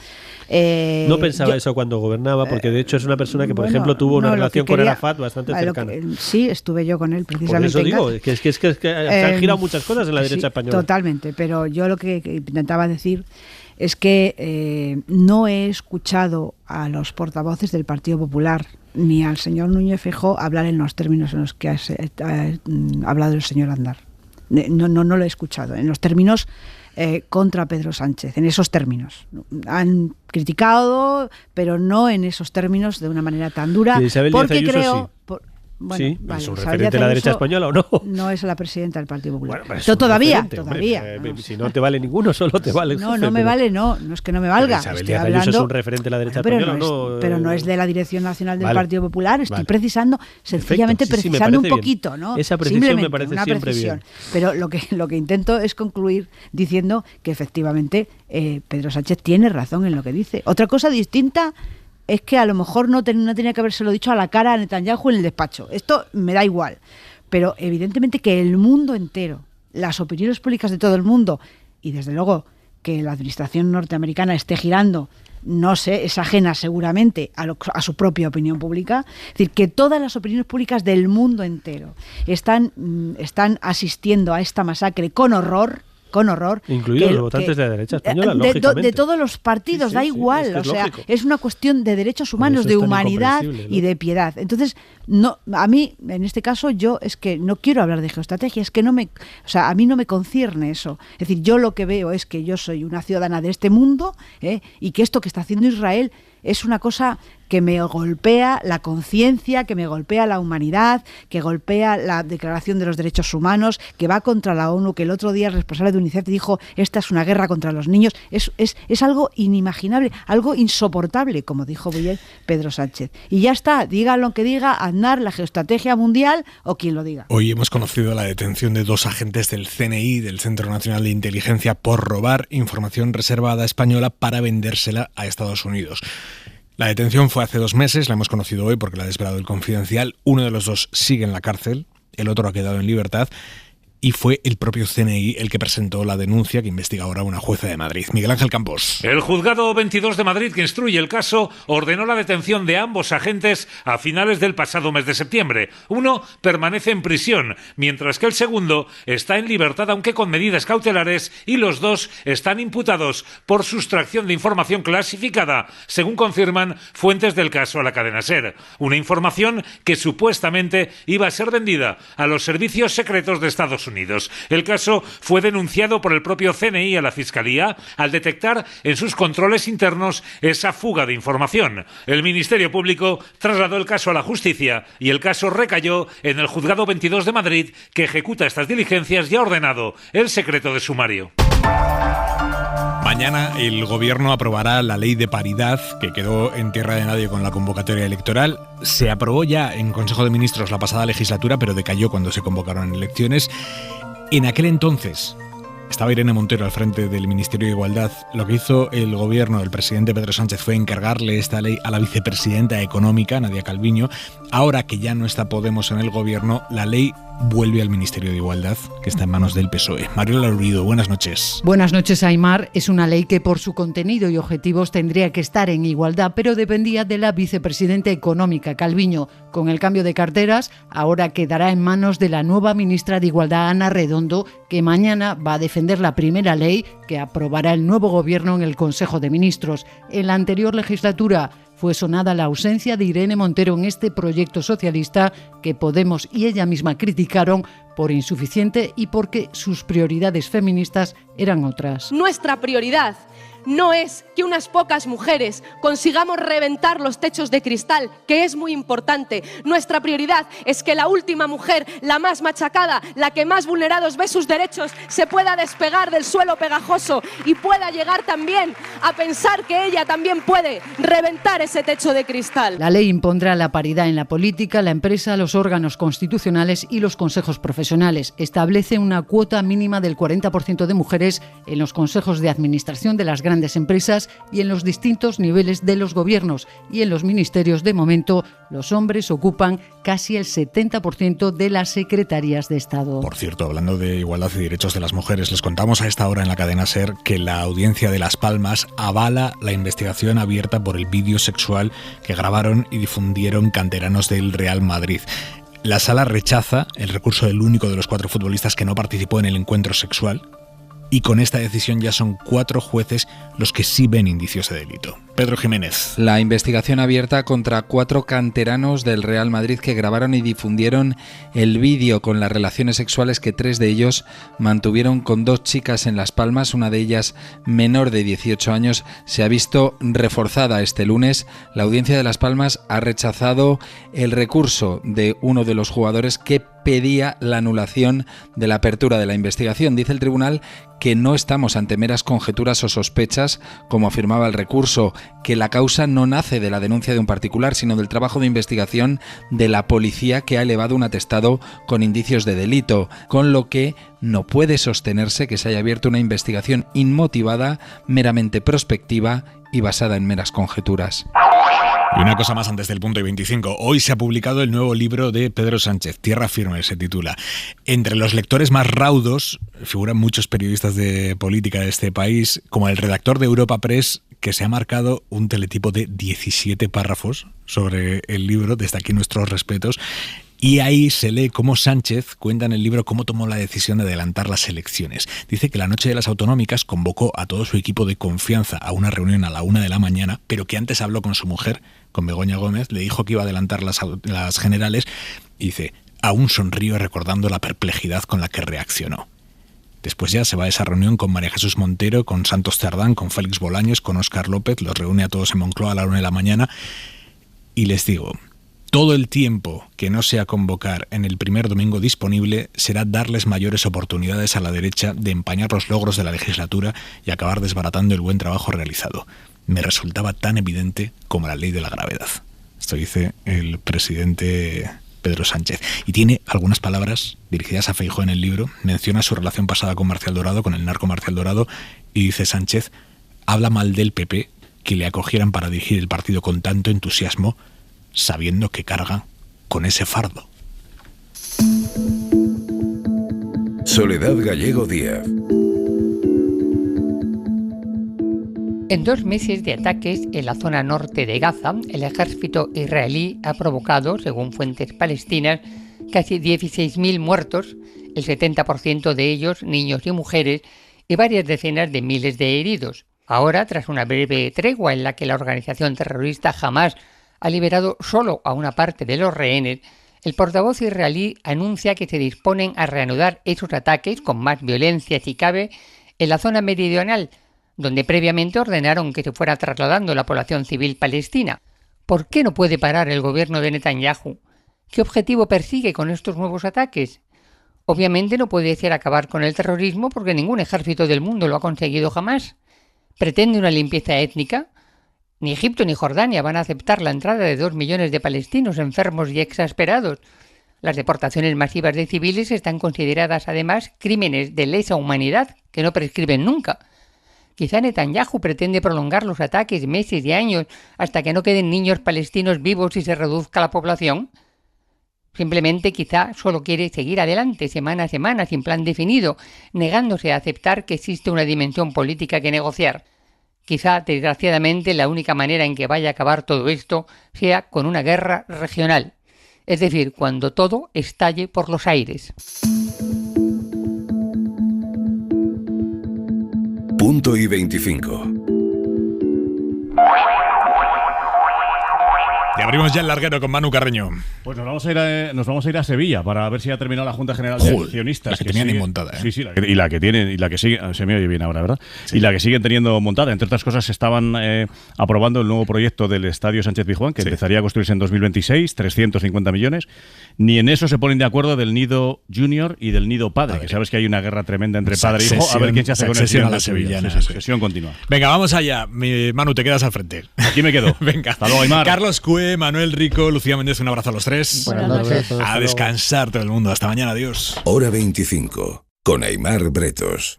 No pensaba eso cuando gobernaba, porque de hecho es una persona que, por ejemplo, tuvo una relación con Arafat bastante cercana. Sí, estuve yo con él precisamente. Por eso digo, que se han girado muchas cosas en la derecha española. Totalmente, pero yo lo que intentaba decir es que no he escuchado a los portavoces del Partido Popular ni al señor Núñez Feijóo hablar en los términos en los que ha hablado el señor Aznar. No lo he escuchado, en los términos contra Pedro Sánchez, en esos términos. Han criticado, pero no en esos términos de una manera tan dura. Porque creo... Bueno, sí, vale, ¿es un referente de la derecha española o no? No es la presidenta del Partido Popular. Bueno, todavía. Si no te vale ninguno, solo te vale el jefe. No me vale, no es que no me valga. Isabel Díaz Ayuso es un referente de la derecha española, pero no es de la Dirección Nacional del Partido Popular. Estoy precisando, sencillamente precisando un poquito, ¿no? Esa precisión me parece siempre bien. Pero lo que intento es concluir diciendo que efectivamente Pedro Sánchez tiene razón en lo que dice. Otra cosa distinta es que a lo mejor no tenía que habérselo dicho a la cara a Netanyahu en el despacho. Esto me da igual. Pero evidentemente que el mundo entero, las opiniones públicas de todo el mundo, y desde luego que la administración norteamericana esté girando no sé, es ajena seguramente a su propia opinión pública. Es decir, que todas las opiniones públicas del mundo entero están asistiendo a esta masacre con horror. Incluidos los votantes de la derecha española, lógicamente. De todos los partidos, da igual. Es lógico. Es una cuestión de derechos humanos, de humanidad y de piedad. Entonces, a mí, en este caso, yo es que no quiero hablar de geoestrategia, es que a mí no me concierne eso. Es decir, yo lo que veo es que yo soy una ciudadana de este mundo, y que esto que está haciendo Israel es una cosa que me golpea la conciencia, que me golpea la humanidad, que golpea la Declaración de los Derechos Humanos, que va contra la ONU, que el otro día el responsable de UNICEF dijo, esta es una guerra contra los niños. Es algo inimaginable, algo insoportable, como dijo bien Pedro Sánchez. Y ya está, diga lo que diga Aznar, la geoestrategia mundial o quien lo diga. Hoy hemos conocido la detención de 2 agentes del CNI, del Centro Nacional de Inteligencia, por robar información reservada española para vendérsela a Estados Unidos. La detención fue hace 2 meses, la hemos conocido hoy porque la ha desvelado el Confidencial. Uno de los 2 sigue en la cárcel, el otro ha quedado en libertad. Y fue el propio CNI el que presentó la denuncia que investiga ahora una jueza de Madrid. Miguel Ángel Campos. El Juzgado 22 de Madrid, que instruye el caso, ordenó la detención de ambos agentes a finales del pasado mes de septiembre. Uno permanece en prisión, mientras que el segundo está en libertad, aunque con medidas cautelares, y los 2 están imputados por sustracción de información clasificada, según confirman fuentes del caso a la cadena SER. Una información que supuestamente iba a ser vendida a los servicios secretos de Estados Unidos. El caso fue denunciado por el propio CNI a la Fiscalía al detectar en sus controles internos esa fuga de información. El Ministerio Público trasladó el caso a la justicia y el caso recayó en el Juzgado 22 de Madrid, que ejecuta estas diligencias y ha ordenado el secreto de sumario. Mañana el Gobierno aprobará la ley de paridad que quedó en tierra de nadie con la convocatoria electoral. Se aprobó ya en Consejo de Ministros la pasada legislatura, pero decayó cuando se convocaron elecciones. En aquel entonces estaba Irene Montero al frente del Ministerio de Igualdad. Lo que hizo el Gobierno del presidente Pedro Sánchez fue encargarle esta ley a la vicepresidenta económica, Nadia Calviño. Ahora que ya no está Podemos en el Gobierno, la ley vuelve al Ministerio de Igualdad, que está en manos del PSOE. Mariola Lurido, buenas noches. Buenas noches, Aimar. Es una ley que por su contenido y objetivos tendría que estar en igualdad, pero dependía de la vicepresidenta económica, Calviño. Con el cambio de carteras, ahora quedará en manos de la nueva ministra de Igualdad, Ana Redondo, que mañana va a defender la primera ley que aprobará el nuevo Gobierno en el Consejo de Ministros. En la anterior legislatura fue sonada la ausencia de Irene Montero en este proyecto socialista que Podemos y ella misma criticaron por insuficiente y porque sus prioridades feministas eran otras. Nuestra prioridad no es que unas pocas mujeres consigamos reventar los techos de cristal, que es muy importante. Nuestra prioridad es que la última mujer, la más machacada, la que más vulnerados ve sus derechos, se pueda despegar del suelo pegajoso y pueda llegar también a pensar que ella también puede reventar ese techo de cristal. La ley impondrá la paridad en la política, la empresa, los órganos constitucionales y los consejos profesionales. Establece una cuota mínima del 40% de mujeres en los consejos de administración de las grandes empresas y en los distintos niveles de los gobiernos, y en los ministerios de momento los hombres ocupan casi el 70% de las secretarías de Estado. Por cierto, hablando de igualdad y derechos de las mujeres, les contamos a esta hora en la cadena SER que la Audiencia de Las Palmas avala la investigación abierta por el vídeo sexual que grabaron y difundieron canteranos del Real Madrid. La sala rechaza el recurso del único de los 4 futbolistas que no participó en el encuentro sexual, y con esta decisión ya son 4 jueces los que sí ven indicios de delito. Pedro Jiménez. La investigación abierta contra 4 canteranos del Real Madrid que grabaron y difundieron el vídeo con las relaciones sexuales que 3 de ellos mantuvieron con 2 chicas en Las Palmas, una de ellas menor de 18 años, se ha visto reforzada este lunes. La Audiencia de Las Palmas ha rechazado el recurso de uno de los jugadores que pedía la anulación de la apertura de la investigación. Dice el tribunal que no estamos ante meras conjeturas o sospechas, como afirmaba el recurso, que la causa no nace de la denuncia de un particular, sino del trabajo de investigación de la policía que ha elevado un atestado con indicios de delito, con lo que no puede sostenerse que se haya abierto una investigación inmotivada, meramente prospectiva y basada en meras conjeturas. Y una cosa más antes del punto y 25. Hoy se ha publicado el nuevo libro de Pedro Sánchez, Tierra Firme se titula. Entre los lectores más raudos figuran muchos periodistas de política de este país, como el redactor de Europa Press, que se ha marcado un teletipo de 17 párrafos sobre el libro, desde aquí nuestros respetos, y ahí se lee cómo Sánchez cuenta en el libro cómo tomó la decisión de adelantar las elecciones. Dice que la noche de las autonómicas convocó a todo su equipo de confianza a una reunión a la 1 de la mañana, pero que antes habló con su mujer, con Begoña Gómez, le dijo que iba a adelantar las generales, y dice, aún sonrío recordando la perplejidad con la que reaccionó. Después ya se va a esa reunión con María Jesús Montero, con Santos Cerdán, con Félix Bolaños, con Óscar López, los reúne a todos en Moncloa a la 1 de la mañana, y les digo, todo el tiempo que no sea convocar en el primer domingo disponible será darles mayores oportunidades a la derecha de empañar los logros de la legislatura y acabar desbaratando el buen trabajo realizado. Me resultaba tan evidente como la ley de la gravedad. Esto dice el presidente Pedro Sánchez. Y tiene algunas palabras dirigidas a Feijóo en el libro. Menciona su relación pasada con Marcial Dorado, con el narco Marcial Dorado, y dice Sánchez, habla mal del PP, que le acogieran para dirigir el partido con tanto entusiasmo, sabiendo que carga con ese fardo. Soledad Gallego Díaz. En 2 meses de ataques en la zona norte de Gaza, el ejército israelí ha provocado, según fuentes palestinas, casi 16.000 muertos, el 70% de ellos niños y mujeres, y varias decenas de miles de heridos. Ahora, tras una breve tregua en la que la organización terrorista Hamás ha liberado solo a una parte de los rehenes, el portavoz israelí anuncia que se disponen a reanudar esos ataques con más violencia si cabe en la zona meridional, donde previamente ordenaron que se fuera trasladando la población civil palestina. ¿Por qué no puede parar el gobierno de Netanyahu? ¿Qué objetivo persigue con estos nuevos ataques? Obviamente no puede ser acabar con el terrorismo porque ningún ejército del mundo lo ha conseguido jamás. ¿Pretende una limpieza étnica? Ni Egipto ni Jordania van a aceptar la entrada de 2 millones de palestinos enfermos y exasperados. Las deportaciones masivas de civiles están consideradas además crímenes de lesa humanidad que no prescriben nunca. Quizá Netanyahu pretende prolongar los ataques meses y años hasta que no queden niños palestinos vivos y se reduzca la población. Simplemente quizá solo quiere seguir adelante semana a semana sin plan definido, negándose a aceptar que existe una dimensión política que negociar. Quizá, desgraciadamente, la única manera en que vaya a acabar todo esto sea con una guerra regional, es decir, cuando todo estalle por los aires. Punto y 25. Y abrimos ya el larguero con Manu Carreño. Pues nos vamos a ir a Sevilla para ver si ha terminado la Junta General de Accionistas. La que tenían montada, ¿eh? Sí, sí, y la que tienen, y la que sigue, se me oye bien ahora, ¿verdad? Sí. Y la que siguen teniendo montada. Entre otras cosas, estaban aprobando el nuevo proyecto del Estadio Sánchez-Pizjuán, que empezaría a construirse en 2026, 350 millones. Ni en eso se ponen de acuerdo del nido junior y del nido padre, que sabes que hay una guerra tremenda entre padre e hijo. A ver quién se hace con el a la sevillana. Sesión continua. Venga, vamos allá. Manu, te quedas al frente. Aquí me quedo. Venga. Hasta luego, Aymar. Carlos Cue, Manuel Rico, Lucía Méndez, un abrazo a los tres. Buenas noches. A descansar todo el mundo. Hasta mañana. Adiós. Hora 25. Con Aymar Bretos.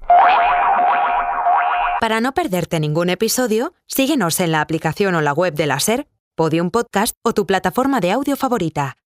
Para no perderte ningún episodio, síguenos en la aplicación o la web de la SER, Podium Podcast o tu plataforma de audio favorita.